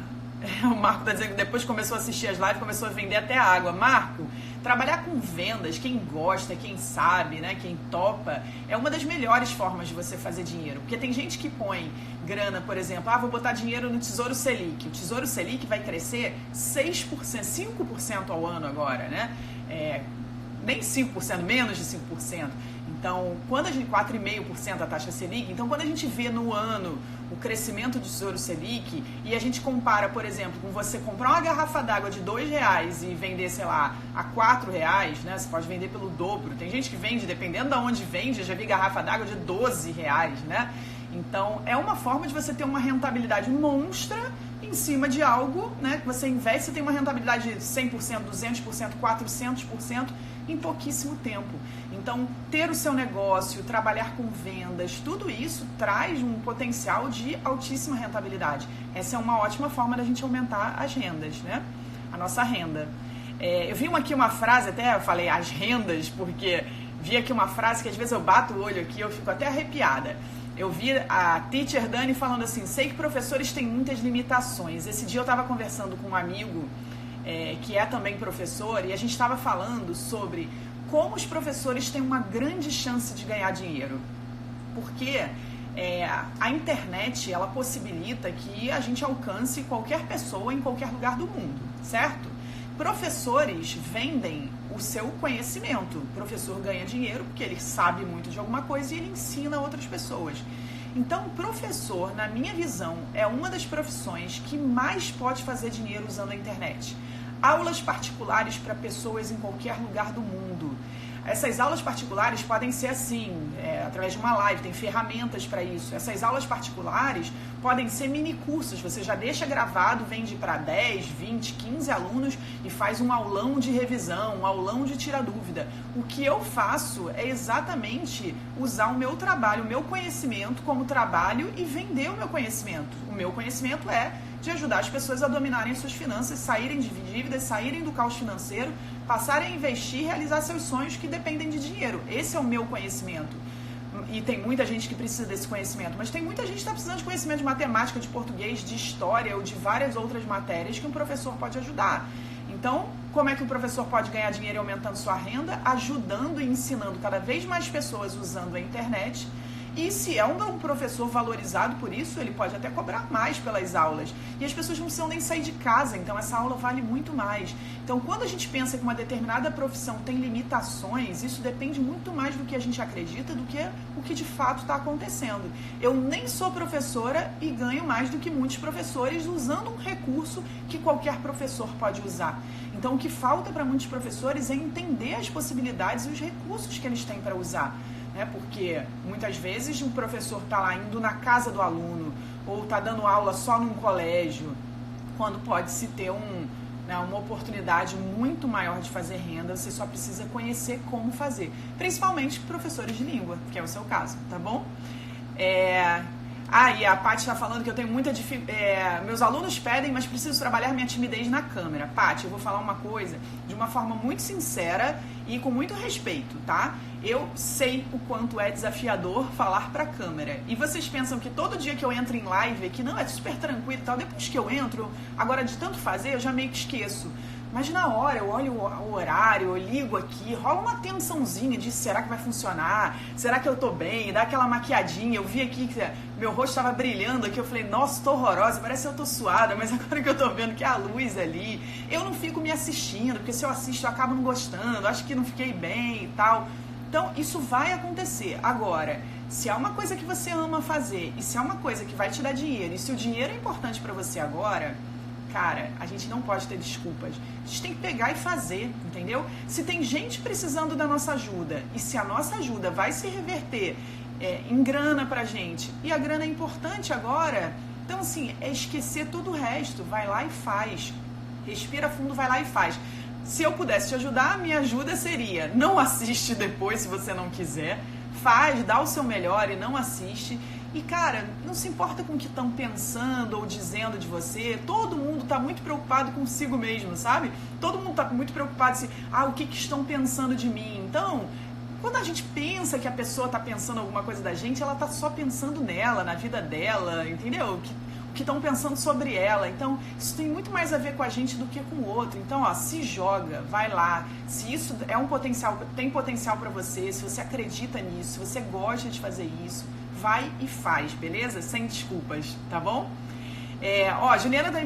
O Marco está dizendo que depois começou a assistir as lives, começou a vender até água. Marco, trabalhar com vendas, quem gosta, quem sabe, né, quem topa, é uma das melhores formas de você fazer dinheiro. Porque tem gente que põe grana, por exemplo, vou botar dinheiro no Tesouro Selic. O Tesouro Selic vai crescer 6%, 5% ao ano agora, né? Nem 5%, menos de 5%. Então, quando a gente 4,5% a taxa Selic, então quando a gente vê no ano o crescimento do Tesouro Selic e a gente compara, por exemplo, com você comprar uma garrafa d'água de R$2 e vender, sei lá, a R$4, né? Você pode vender pelo dobro. Tem gente que vende, dependendo de onde vende, eu já vi garrafa d'água de R$12, né? Então, é uma forma de você ter uma rentabilidade monstra em cima de algo, né? Que você investe, você tem uma rentabilidade de 100%, 200%, 400% em pouquíssimo tempo. Então, ter o seu negócio, trabalhar com vendas, tudo isso traz um potencial de altíssima rentabilidade. Essa é uma ótima forma da gente aumentar as rendas, né? A nossa renda. Eu vi aqui uma frase, até eu falei as rendas, porque vi aqui uma frase que às vezes eu bato o olho aqui e eu fico até arrepiada. Eu vi a Teacher Dani falando assim, sei que professores têm muitas limitações. Esse dia eu estava conversando com um amigo que é também professor e a gente estava falando sobre como os professores têm uma grande chance de ganhar dinheiro. Porque a internet, ela possibilita que a gente alcance qualquer pessoa em qualquer lugar do mundo, certo? Professores vendem o seu conhecimento. O professor ganha dinheiro porque ele sabe muito de alguma coisa e ele ensina outras pessoas. Então, o professor, na minha visão, é uma das profissões que mais pode fazer dinheiro usando a internet. Aulas particulares para pessoas em qualquer lugar do mundo. Essas aulas particulares podem ser assim, através de uma live, tem ferramentas para isso. Essas aulas particulares podem ser mini cursos, você já deixa gravado, vende para 10, 20, 15 alunos e faz um aulão de revisão, um aulão de tirar dúvida. O que eu faço é exatamente usar o meu trabalho, o meu conhecimento como trabalho e vender o meu conhecimento. O meu conhecimento é de ajudar as pessoas a dominarem suas finanças, saírem de dívidas, saírem do caos financeiro, passarem a investir e realizar seus sonhos que dependem de dinheiro. Esse é o meu conhecimento. E tem muita gente que precisa desse conhecimento, mas tem muita gente que está precisando de conhecimento de matemática, de português, de história ou de várias outras matérias que um professor pode ajudar. Então, como é que o professor pode ganhar dinheiro aumentando sua renda? Ajudando e ensinando cada vez mais pessoas usando a internet. E se é um professor valorizado por isso, ele pode até cobrar mais pelas aulas. E as pessoas não precisam nem sair de casa, então essa aula vale muito mais. Então, quando a gente pensa que uma determinada profissão tem limitações, isso depende muito mais do que a gente acredita do que o que de fato está acontecendo. Eu nem sou professora e ganho mais do que muitos professores usando um recurso que qualquer professor pode usar. Então, o que falta para muitos professores é entender as possibilidades e os recursos que eles têm para usar. Porque muitas vezes o professor está lá indo na casa do aluno ou está dando aula só num colégio, quando pode-se ter uma oportunidade muito maior de fazer renda, você só precisa conhecer como fazer. Principalmente professores de língua, que é o seu caso, tá bom? E a Paty está falando que eu tenho muita dificuldade. Meus alunos pedem, mas preciso trabalhar minha timidez na câmera. Paty, eu vou falar uma coisa de uma forma muito sincera e com muito respeito, tá? Eu sei o quanto é desafiador falar pra câmera. E vocês pensam que todo dia que eu entro em live, que não é super tranquilo e tal, depois que eu entro, agora de tanto fazer, eu já meio que esqueço. Mas na hora eu olho o horário, eu ligo aqui, rola uma tensãozinha de será que vai funcionar? Será que eu tô bem? Dá aquela maquiadinha. Eu vi aqui que meu rosto estava brilhando aqui, eu falei, nossa, tô horrorosa, parece que eu tô suada, mas agora que eu tô vendo que é a luz ali, eu não fico me assistindo, porque se eu assisto eu acabo não gostando, acho que não fiquei bem e tal. Então, isso vai acontecer. Agora, se é uma coisa que você ama fazer e se é uma coisa que vai te dar dinheiro e se o dinheiro é importante para você agora, cara, a gente não pode ter desculpas. A gente tem que pegar e fazer, entendeu? Se tem gente precisando da nossa ajuda e se a nossa ajuda vai se reverter em grana pra gente e a grana é importante agora, então, assim, é esquecer todo o resto. Vai lá e faz. Respira fundo, vai lá e faz. Se eu pudesse te ajudar, a minha ajuda seria não assiste depois se você não quiser, faz, dá o seu melhor e não assiste. E, cara, não se importa com o que estão pensando ou dizendo de você, todo mundo está muito preocupado consigo mesmo, sabe? Todo mundo está muito preocupado o que estão pensando de mim. Então, quando a gente pensa que a pessoa está pensando alguma coisa da gente, ela está só pensando nela, na vida dela, entendeu? Que estão pensando sobre ela. Então, isso tem muito mais a ver com a gente do que com o outro. Então, se joga, vai lá. Se isso é um potencial, tem potencial para você, se você acredita nisso, se você gosta de fazer isso, vai e faz, beleza? Sem desculpas, tá bom? A Juliana tá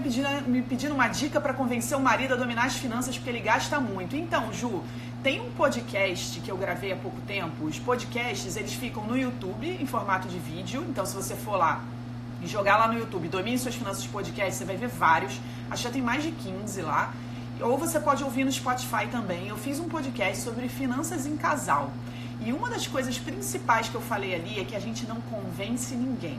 me pedindo uma dica para convencer o marido a dominar as finanças porque ele gasta muito. Então, Ju, Tem um podcast que eu gravei há pouco tempo. Os podcasts, eles ficam no YouTube em formato de vídeo. Então, se você for lá e jogar lá no YouTube, Domine Suas Finanças Podcast, você vai ver vários. Acho que já tem mais de 15 lá. Ou você pode ouvir no Spotify também. Eu fiz um podcast sobre finanças em casal. E uma das coisas principais que eu falei ali é que a gente não convence ninguém.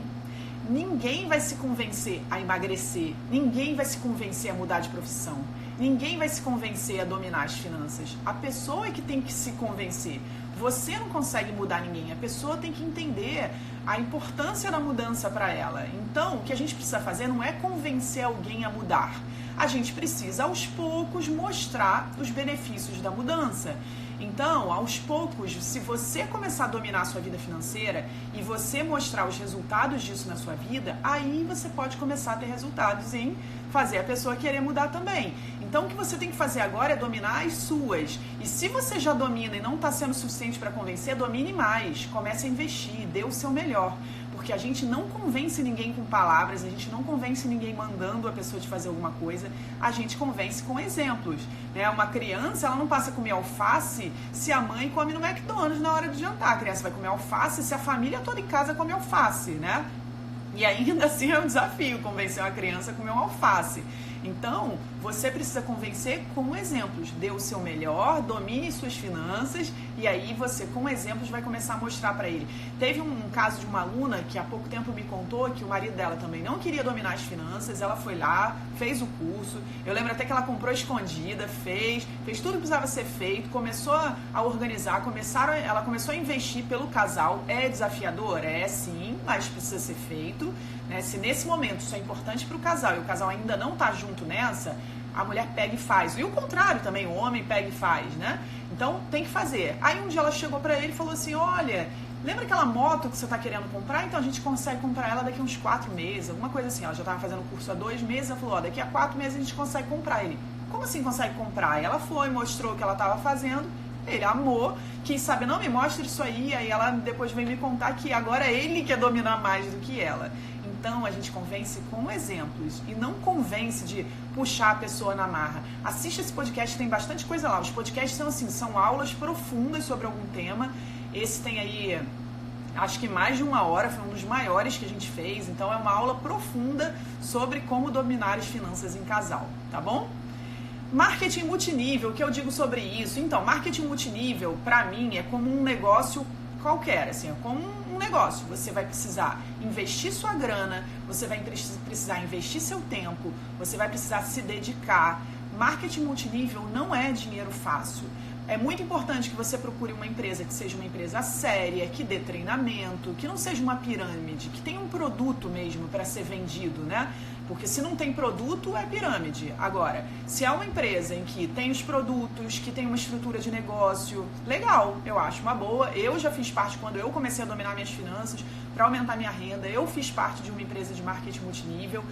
Ninguém vai se convencer a emagrecer. Ninguém vai se convencer a mudar de profissão. Ninguém vai se convencer a dominar as finanças. A pessoa é que tem que se convencer. Você não consegue mudar ninguém. A pessoa tem que entender a importância da mudança para ela. Então, o que a gente precisa fazer não é convencer alguém a mudar. A gente precisa, aos poucos, mostrar os benefícios da mudança. Então, aos poucos, se você começar a dominar a sua vida financeira e você mostrar os resultados disso na sua vida, aí você pode começar a ter resultados em fazer a pessoa querer mudar também. Então, o que você tem que fazer agora é dominar as suas. E se você já domina e não está sendo suficiente para convencer, domine mais. Comece a investir, dê o seu melhor. Porque a gente não convence ninguém com palavras, a gente não convence ninguém mandando a pessoa de fazer alguma coisa, a gente convence com exemplos. Né? Uma criança, ela não passa a comer alface se a mãe come no McDonald's na hora de jantar. A criança vai comer alface se a família toda em casa come alface, né? E ainda assim é um desafio convencer uma criança a comer um alface. Então, você precisa convencer com exemplos. Dê o seu melhor, domine suas finanças e aí você, com exemplos, vai começar a mostrar para ele. Teve um caso de uma aluna que há pouco tempo me contou que o marido dela também não queria dominar as finanças. Ela foi lá, fez o curso. Eu lembro até que ela comprou escondida, fez tudo que precisava ser feito, começou a organizar, ela começou a investir pelo casal. É desafiador? É sim, mas precisa ser feito. Se nesse momento isso é importante para o casal e o casal ainda não está junto nessa, a mulher pega e faz. E o contrário também, o homem pega e faz, né? Então tem que fazer. Aí um dia ela chegou para ele e falou assim, olha, lembra aquela moto que você está querendo comprar? Então a gente consegue comprar ela daqui a uns 4 meses, alguma coisa assim. Ela já estava fazendo o curso há 2 meses, ela falou, daqui a 4 meses a gente consegue comprar. Ele, como assim consegue comprar? E ela foi, mostrou o que ela estava fazendo. Ele amou, quis saber, não, me mostra isso aí. Aí ela depois veio me contar que agora ele quer dominar mais do que ela. Então, a gente convence com exemplos e não convence de puxar a pessoa na marra. Assiste esse podcast, tem bastante coisa lá. Os podcasts são assim, são aulas profundas sobre algum tema. Esse tem aí, acho que mais de 1 hora, foi um dos maiores que a gente fez. Então, é uma aula profunda sobre como dominar as finanças em casal, tá bom? Marketing multinível, o que eu digo sobre isso? Então, marketing multinível, para mim, é como um negócio qualquer, assim, é como um negócio. Você vai precisar investir sua grana, você vai precisar investir seu tempo, você vai precisar se dedicar. Marketing multinível não é dinheiro fácil. É muito importante que você procure uma empresa que seja uma empresa séria, que dê treinamento, que não seja uma pirâmide, que tenha um produto mesmo para ser vendido, né? Porque se não tem produto, é pirâmide. Agora, se é uma empresa em que tem os produtos, que tem uma estrutura de negócio, legal, eu acho uma boa. Eu já fiz parte, quando eu comecei a dominar minhas finanças, para aumentar minha renda, eu fiz parte de uma empresa de marketing multinível.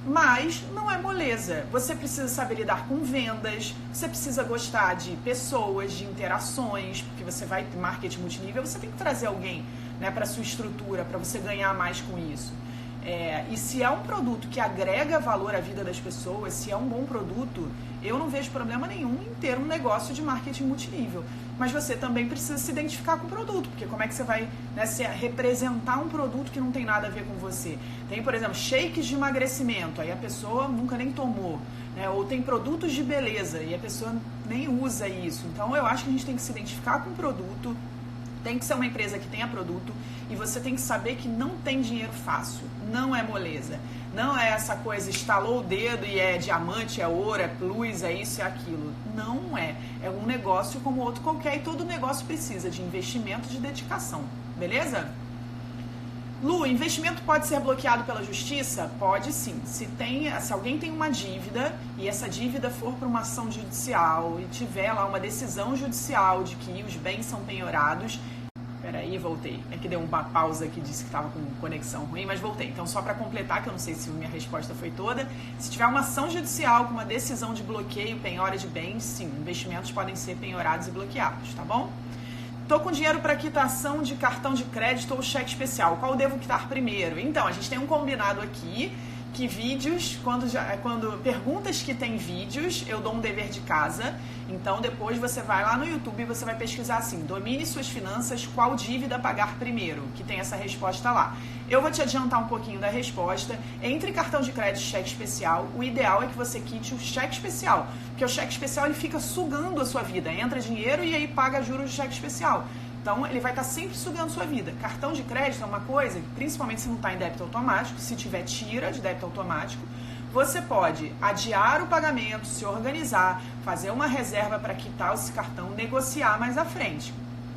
Mas não é moleza. Você precisa saber lidar com vendas, você precisa gostar de pessoas, de interações, porque você vai ter marketing multinível, você tem que trazer alguém, né, para sua estrutura, para você ganhar mais com isso. E se é um produto que agrega valor à vida das pessoas, se é um bom produto, eu não vejo problema nenhum em ter um negócio de marketing multinível. Mas você também precisa se identificar com o produto, porque como é que você vai, né, representar um produto que não tem nada a ver com você? Tem, por exemplo, shakes de emagrecimento, aí a pessoa nunca nem tomou, né? Ou tem produtos de beleza e a pessoa nem usa isso. Então eu acho que a gente tem que se identificar com o produto, tem que ser uma empresa que tenha produto e você tem que saber que não tem dinheiro fácil, não é moleza. Não é essa coisa, estalou o dedo e é diamante, é ouro, é plus, é isso, é aquilo. Não é. É um negócio como outro qualquer e todo negócio precisa de investimento e de dedicação. Beleza? Lu, investimento pode ser bloqueado pela justiça? Pode sim. Se alguém tem uma dívida e essa dívida for para uma ação judicial e tiver lá uma decisão judicial de que os bens são penhorados... Peraí, voltei. É que deu uma pausa que disse que estava com conexão ruim, mas voltei. Então, só para completar, que eu não sei se minha resposta foi toda, se tiver uma ação judicial com uma decisão de bloqueio, penhora de bens, sim, investimentos podem ser penhorados e bloqueados, tá bom? Tô com dinheiro para quitação de cartão de crédito ou cheque especial. Qual devo quitar primeiro? Então, a gente tem um combinado aqui que vídeos, quando perguntas que tem vídeos, eu dou um dever de casa. Então depois você vai lá no YouTube e você vai pesquisar assim, domine suas finanças, qual dívida pagar primeiro? Que tem essa resposta lá. Eu vou te adiantar um pouquinho da resposta. Entre cartão de crédito e cheque especial, o ideal é que você quite o cheque especial, porque o cheque especial ele fica sugando a sua vida, entra dinheiro e aí paga juros de cheque especial. Então, ele vai estar sempre sugando sua vida. Cartão de crédito é uma coisa, principalmente se não está em débito automático, se tiver, tira de débito automático. Você pode adiar o pagamento, se organizar, fazer uma reserva para quitar esse cartão, negociar mais à frente.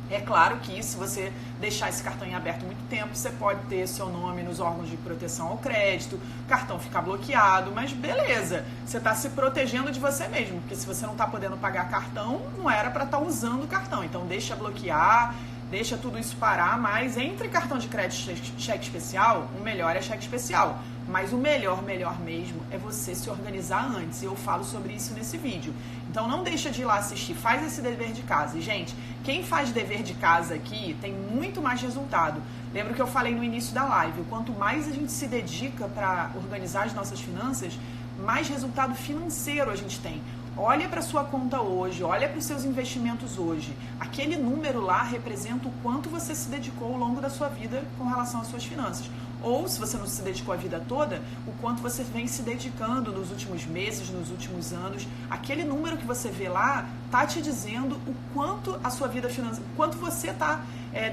É claro que se você deixar esse cartão em aberto muito tempo, você pode ter seu nome nos órgãos de proteção ao crédito, o cartão ficar bloqueado, mas beleza, você está se protegendo de você mesmo, porque se você não está podendo pagar cartão, não era para estar usando o cartão, então deixa bloquear, deixa tudo isso parar, mas entre cartão de crédito e cheque especial, o melhor é cheque especial. Mas o melhor mesmo é você se organizar antes. E eu falo sobre isso nesse vídeo. Então não deixa de ir lá assistir, faz esse dever de casa. E, gente, quem faz dever de casa aqui tem muito mais resultado. Lembra que eu falei no início da live, quanto mais a gente se dedica para organizar as nossas finanças, mais resultado financeiro a gente tem. Olha para sua conta hoje, olha para os seus investimentos hoje. Aquele número lá representa o quanto você se dedicou ao longo da sua vida com relação às suas finanças. Ou, se você não se dedicou a vida toda, o quanto você vem se dedicando nos últimos meses, nos últimos anos. Aquele número que você vê lá está te dizendo o quanto a sua vida financeira, o quanto você está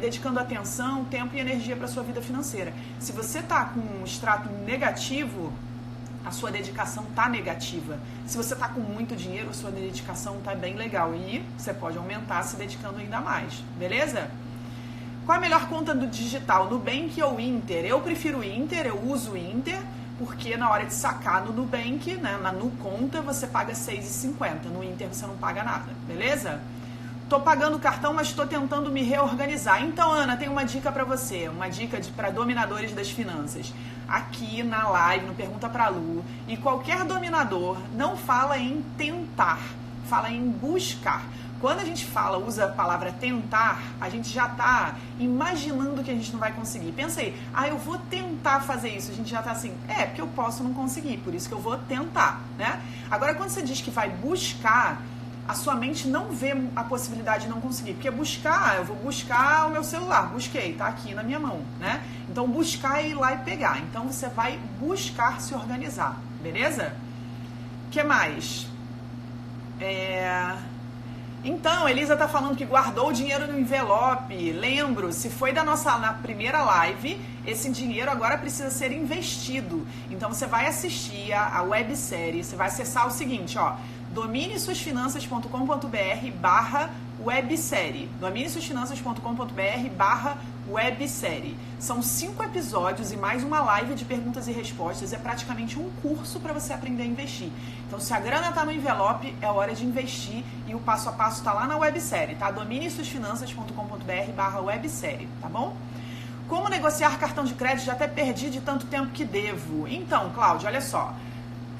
dedicando atenção, tempo e energia para a sua vida financeira. Se você está com um extrato negativo, a sua dedicação está negativa. Se você está com muito dinheiro, a sua dedicação está bem legal. E você pode aumentar se dedicando ainda mais. Beleza? Qual é a melhor conta do digital? Nubank ou Inter? Eu prefiro o Inter, eu uso o Inter, porque na hora de sacar no Nubank, né, na Nuconta, você paga R$ 6,50. No Inter você não paga nada. Beleza? Tô pagando o cartão, mas estou tentando me reorganizar. Então, Ana, tem uma dica para você, uma dica para dominadores das finanças. Aqui na live, no Pergunta pra Lu, e qualquer dominador não fala em tentar, fala em buscar. Quando a gente usa a palavra tentar, a gente já está imaginando que a gente não vai conseguir. Pensa aí, eu vou tentar fazer isso. A gente já está assim, porque eu posso não conseguir, por isso que eu vou tentar, né? Agora, quando você diz que vai buscar, a sua mente não vê a possibilidade de não conseguir. Porque buscar, eu vou buscar o meu celular. Busquei, tá aqui na minha mão, né? Então, buscar é ir lá e pegar. Então, você vai buscar se organizar, beleza? O que mais? Então, Elisa tá falando que guardou o dinheiro no envelope. Lembro, se foi na primeira live, esse dinheiro agora precisa ser investido. Então, você vai assistir a websérie, você vai acessar o seguinte, dominesuasfinanças.com.br/websérie. dominesuasfinanças.com.br/websérie. São 5 episódios e mais uma live de perguntas e respostas. É praticamente um curso para você aprender a investir. Então, se a grana está no envelope, é hora de investir e o passo a passo está lá na websérie, tá? dominesuasfinanças.com.br/websérie, tá bom? Como negociar cartão de crédito? Já até perdi de tanto tempo que devo. Então, Cláudia, olha só.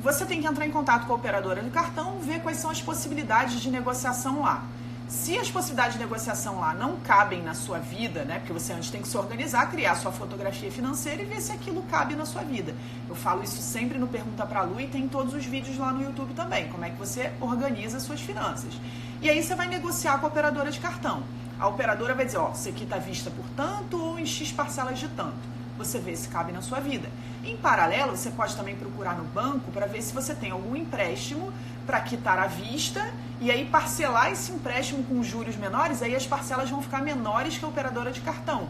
Você tem que entrar em contato com a operadora do cartão, ver quais são as possibilidades de negociação lá. Se as possibilidades de negociação lá não cabem na sua vida, né? Porque você antes tem que se organizar, criar sua fotografia financeira e ver se aquilo cabe na sua vida. Eu falo isso sempre no Pergunta pra Lu e tem todos os vídeos lá no YouTube também, como é que você organiza suas finanças. E aí você vai negociar com a operadora de cartão. A operadora vai dizer, você aqui está vista por tanto ou em X parcelas de tanto. Você vê se cabe na sua vida. Em paralelo, você pode também procurar no banco para ver se você tem algum empréstimo para quitar à vista e aí parcelar esse empréstimo com juros menores, aí as parcelas vão ficar menores que a operadora de cartão.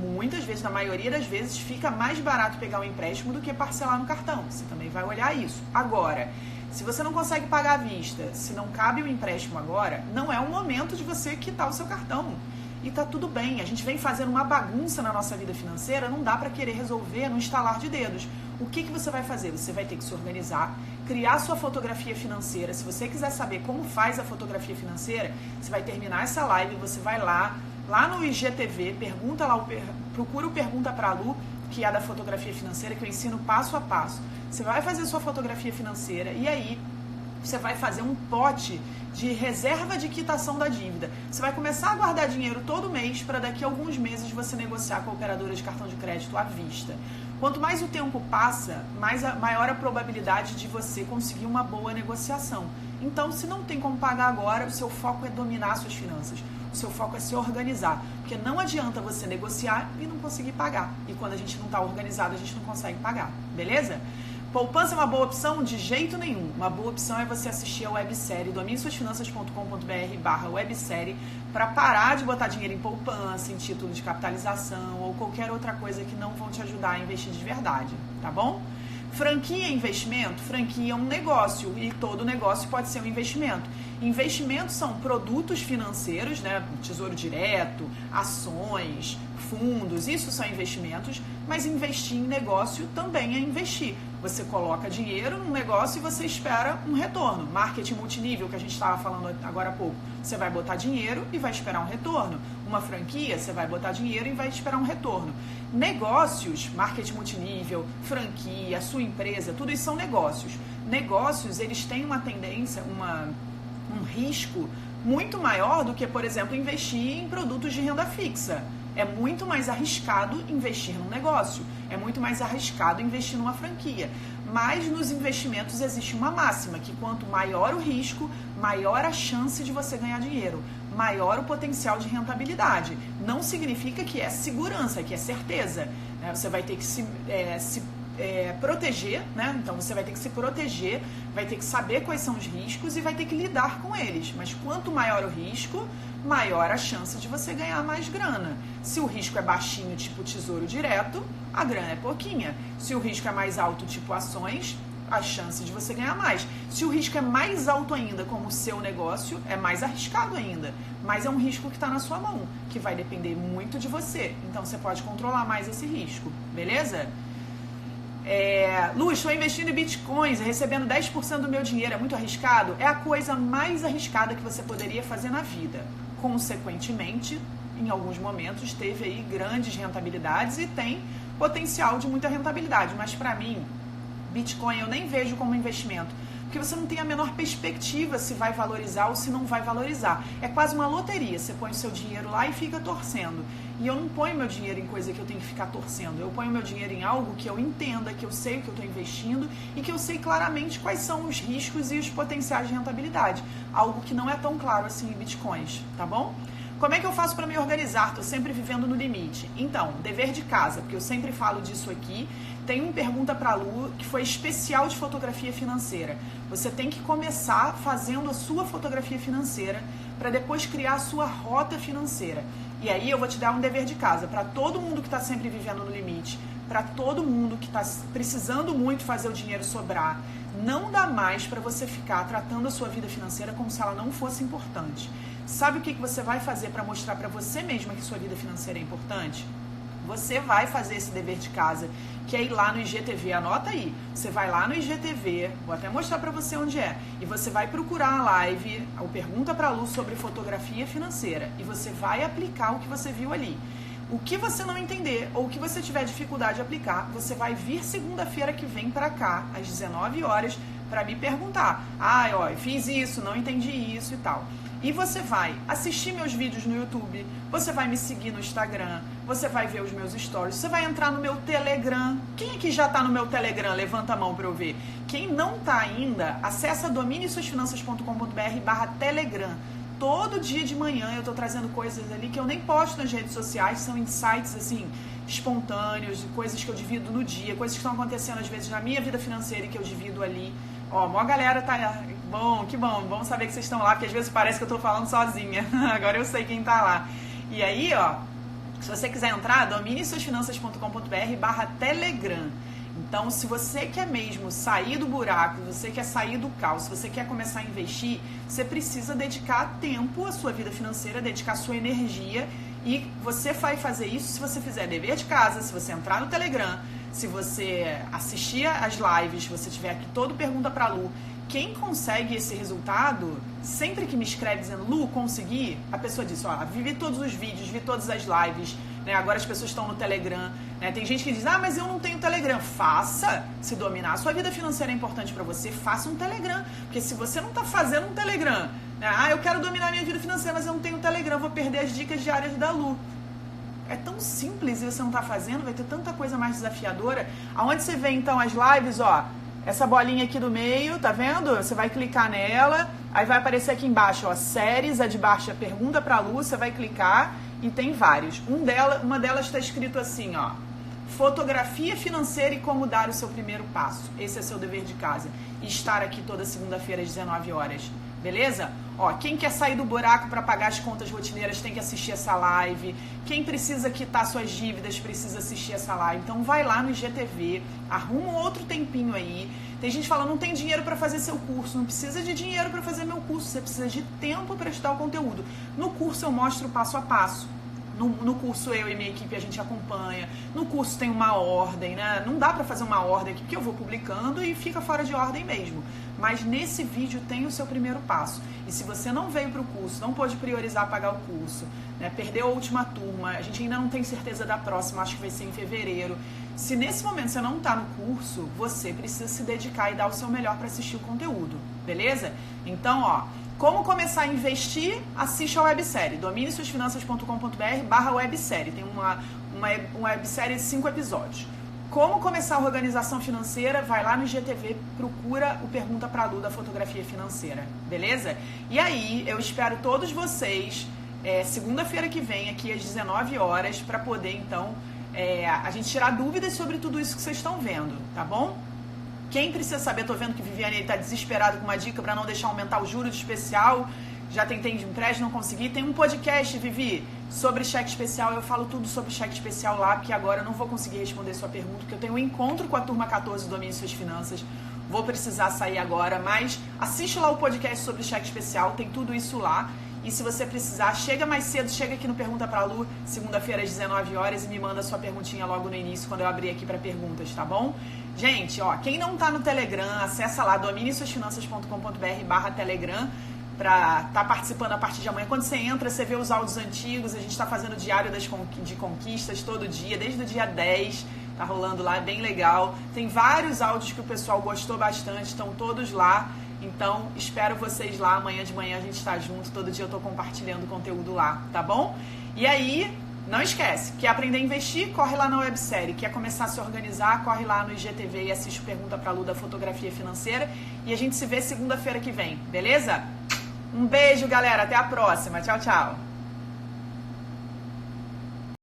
Muitas vezes, na maioria das vezes, fica mais barato pegar um empréstimo do que parcelar no cartão. Você também vai olhar isso. Agora, se você não consegue pagar à vista, se não cabe o empréstimo agora, não é o momento de você quitar o seu cartão. E tá tudo bem, a gente vem fazendo uma bagunça na nossa vida financeira, não dá para querer resolver no estalar de dedos. O que você vai fazer? Você vai ter que se organizar, criar sua fotografia financeira. Se você quiser saber como faz a fotografia financeira, você vai terminar essa live, você vai lá no IGTV, procura o Pergunta pra Lu, que é da fotografia financeira, que eu ensino passo a passo. Você vai fazer sua fotografia financeira e aí você vai fazer um pote de reserva de quitação da dívida. Você vai começar a guardar dinheiro todo mês para daqui a alguns meses você negociar com a operadora de cartão de crédito à vista. Quanto mais o tempo passa, maior a probabilidade de você conseguir uma boa negociação. Então, se não tem como pagar agora, o seu foco é dominar suas finanças. O seu foco é se organizar. Porque não adianta você negociar e não conseguir pagar. E quando a gente não está organizado, a gente não consegue pagar. Beleza? Poupança é uma boa opção? De jeito nenhum. Uma boa opção é você assistir a websérie dominesuasfinanças.com.br/websérie para parar de botar dinheiro em poupança, em título de capitalização ou qualquer outra coisa que não vão te ajudar a investir de verdade, tá bom? Franquia é investimento? Franquia é um negócio e todo negócio pode ser um investimento. Investimentos são produtos financeiros, né? Tesouro direto, ações, fundos, isso são investimentos, mas investir em negócio também é investir. Você coloca dinheiro num negócio e você espera um retorno. Marketing multinível, que a gente estava falando agora há pouco. Você vai botar dinheiro e vai esperar um retorno. Uma franquia, você vai botar dinheiro e vai esperar um retorno. Negócios, marketing multinível, franquia, sua empresa, tudo isso são negócios. Negócios, eles têm uma tendência, um risco muito maior do que, por exemplo, investir em produtos de renda fixa. É muito mais arriscado investir num negócio, é muito mais arriscado investir numa franquia. Mas nos investimentos existe uma máxima, que quanto maior o risco, maior a chance de você ganhar dinheiro, maior o potencial de rentabilidade. Não significa que é segurança, que é certeza, né? Você vai ter que se proteger, né? Então você vai ter que se proteger, vai ter que saber quais são os riscos e vai ter que lidar com eles. Mas quanto maior o risco, maior a chance de você ganhar mais grana. Se o risco é baixinho, tipo tesouro direto, a grana é pouquinha. Se o risco é mais alto, tipo ações, a chance de você ganhar mais. Se o risco é mais alto ainda, como o seu negócio, é mais arriscado ainda. Mas é um risco que está na sua mão, que vai depender muito de você. Então você pode controlar mais esse risco, beleza? Lu, estou investindo em bitcoins, recebendo 10% do meu dinheiro, é muito arriscado? É a coisa mais arriscada que você poderia fazer na vida. Consequentemente, em alguns momentos, teve aí grandes rentabilidades e tem potencial de muita rentabilidade. Mas para mim, Bitcoin eu nem vejo como investimento, porque você não tem a menor perspectiva se vai valorizar ou se não vai valorizar. É quase uma loteria, você põe o seu dinheiro lá e fica torcendo. E eu não ponho meu dinheiro em coisa que eu tenho que ficar torcendo. Eu ponho meu dinheiro em algo que eu entenda, que eu sei o que eu estou investindo e que eu sei claramente quais são os riscos e os potenciais de rentabilidade. Algo que não é tão claro assim em bitcoins, tá bom? Como é que eu faço para me organizar? Estou sempre vivendo no limite. Então, dever de casa, porque eu sempre falo disso aqui. Tem uma pergunta para a Lu que foi especial de fotografia financeira. Você tem que começar fazendo a sua fotografia financeira para depois criar a sua rota financeira. E aí eu vou te dar um dever de casa para todo mundo que está sempre vivendo no limite, para todo mundo que está precisando muito fazer o dinheiro sobrar. Não dá mais para você ficar tratando a sua vida financeira como se ela não fosse importante. Sabe o que você vai fazer para mostrar para você mesma que sua vida financeira é importante? Você vai fazer esse dever de casa, que é ir lá no IGTV, anota aí. Você vai lá no IGTV, vou até mostrar para você onde é, e você vai procurar a live, o Pergunta pra Lu sobre fotografia financeira, e você vai aplicar o que você viu ali. O que você não entender ou o que você tiver dificuldade de aplicar, você vai vir segunda-feira que vem para cá, às 19 horas, para me perguntar. Eu fiz isso, não entendi isso e tal. E você vai assistir meus vídeos no YouTube, você vai me seguir no Instagram, você vai ver os meus stories, você vai entrar no meu Telegram. Quem aqui já está no meu Telegram? Levanta a mão para eu ver. Quem não está ainda, acessa dominesuasfinanças.com.br/Telegram. Todo dia de manhã eu estou trazendo coisas ali que eu nem posto nas redes sociais, são insights assim, espontâneos, coisas que eu divido no dia, coisas que estão acontecendo às vezes na minha vida financeira e que eu divido ali. A galera tá... Bom, que bom, bom saber que vocês estão lá, porque às vezes parece que eu estou falando sozinha. Agora eu sei quem tá lá. E aí, se você quiser entrar, dominesuasfinanças.com.br/Telegram. Então, se você quer mesmo sair do buraco, se você quer sair do caos, se você quer começar a investir, você precisa dedicar tempo à sua vida financeira, dedicar sua energia, e você vai fazer isso se você fizer dever de casa, se você entrar no Telegram, se você assistir as lives, se você tiver aqui todo Pergunta pra Lu. Quem consegue esse resultado, sempre que me escreve dizendo, Lu, consegui, a pessoa diz, vi todos os vídeos, vi todas as lives, né? Agora as pessoas estão no Telegram, né? Tem gente que diz, mas eu não tenho Telegram. Faça, se dominar a sua vida financeira é importante para você, faça um Telegram, porque se você não está fazendo um Telegram, Ah, eu quero dominar minha vida financeira, mas eu não tenho Telegram, vou perder as dicas diárias da Lu. É tão simples e você não tá fazendo, vai ter tanta coisa mais desafiadora. Aonde você vê então as lives, ó, essa bolinha aqui do meio, tá vendo? Você vai clicar nela, aí vai aparecer aqui embaixo, ó, séries, a de baixo é pergunta pra Lu, você vai clicar e tem vários. Uma delas está escrito assim, ó, fotografia financeira e como dar o seu primeiro passo. Esse é seu dever de casa. E estar aqui toda segunda-feira às 19 horas. Beleza? Ó, quem quer sair do buraco para pagar as contas rotineiras tem que assistir essa live. Quem precisa quitar suas dívidas precisa assistir essa live. Então vai lá no IGTV, arruma um outro tempinho aí. Tem gente falando, não tem dinheiro para fazer seu curso. Não precisa de dinheiro para fazer meu curso, você precisa de tempo para estudar o conteúdo. No curso eu mostro passo a passo. No curso eu e minha equipe a gente acompanha. No curso tem uma ordem, né? Não dá pra fazer uma ordem aqui porque eu vou publicando e fica fora de ordem mesmo. Mas nesse vídeo tem o seu primeiro passo. E se você não veio pro curso, não pôde priorizar pagar o curso, né? Perdeu a última turma, a gente ainda não tem certeza da próxima, acho que vai ser em fevereiro. Se nesse momento você não tá no curso, você precisa se dedicar e dar o seu melhor para assistir o conteúdo, beleza? Então, ó, como começar a investir? Assiste a websérie, dominesuasfinanças.com.br/websérie. Tem uma websérie de 5 episódios. Como começar a organização financeira? Vai lá no IGTV, procura o Pergunta pra Lu da fotografia financeira, beleza? E aí, eu espero todos vocês segunda-feira que vem, aqui às 19 horas, para poder, então, a gente tirar dúvidas sobre tudo isso que vocês estão vendo, tá bom? Quem precisa saber, tô vendo que Viviane está desesperado com uma dica para não deixar aumentar o juro de especial. Já tentei de empréstimo, não consegui. Tem um podcast, Vivi, sobre cheque especial. Eu falo tudo sobre cheque especial lá, porque agora eu não vou conseguir responder sua pergunta, porque eu tenho um encontro com a turma 14 do Domine Suas Finanças. Vou precisar sair agora, mas assiste lá o podcast sobre cheque especial, tem tudo isso lá. E se você precisar, chega mais cedo, chega aqui no Pergunta pra Lu, segunda-feira às 19 horas e me manda sua perguntinha logo no início, quando eu abrir aqui para perguntas, tá bom? Gente, ó, quem não tá no Telegram, acessa lá, dominesuasfinanças.com.br/Telegram, pra estar participando a partir de amanhã. Quando você entra, você vê os áudios antigos, a gente tá fazendo o diário de conquistas todo dia, desde o dia 10, tá rolando lá, é bem legal. Tem vários áudios que o pessoal gostou bastante, estão todos lá. Então, espero vocês lá, amanhã de manhã a gente tá junto, todo dia eu tô compartilhando conteúdo lá, tá bom? E aí, não esquece, quer aprender a investir? Corre lá na websérie. Quer começar a se organizar? Corre lá no IGTV e assiste o Pergunta pra Lu da fotografia financeira. E a gente se vê segunda-feira que vem, beleza? Um beijo, galera, até a próxima, tchau, tchau!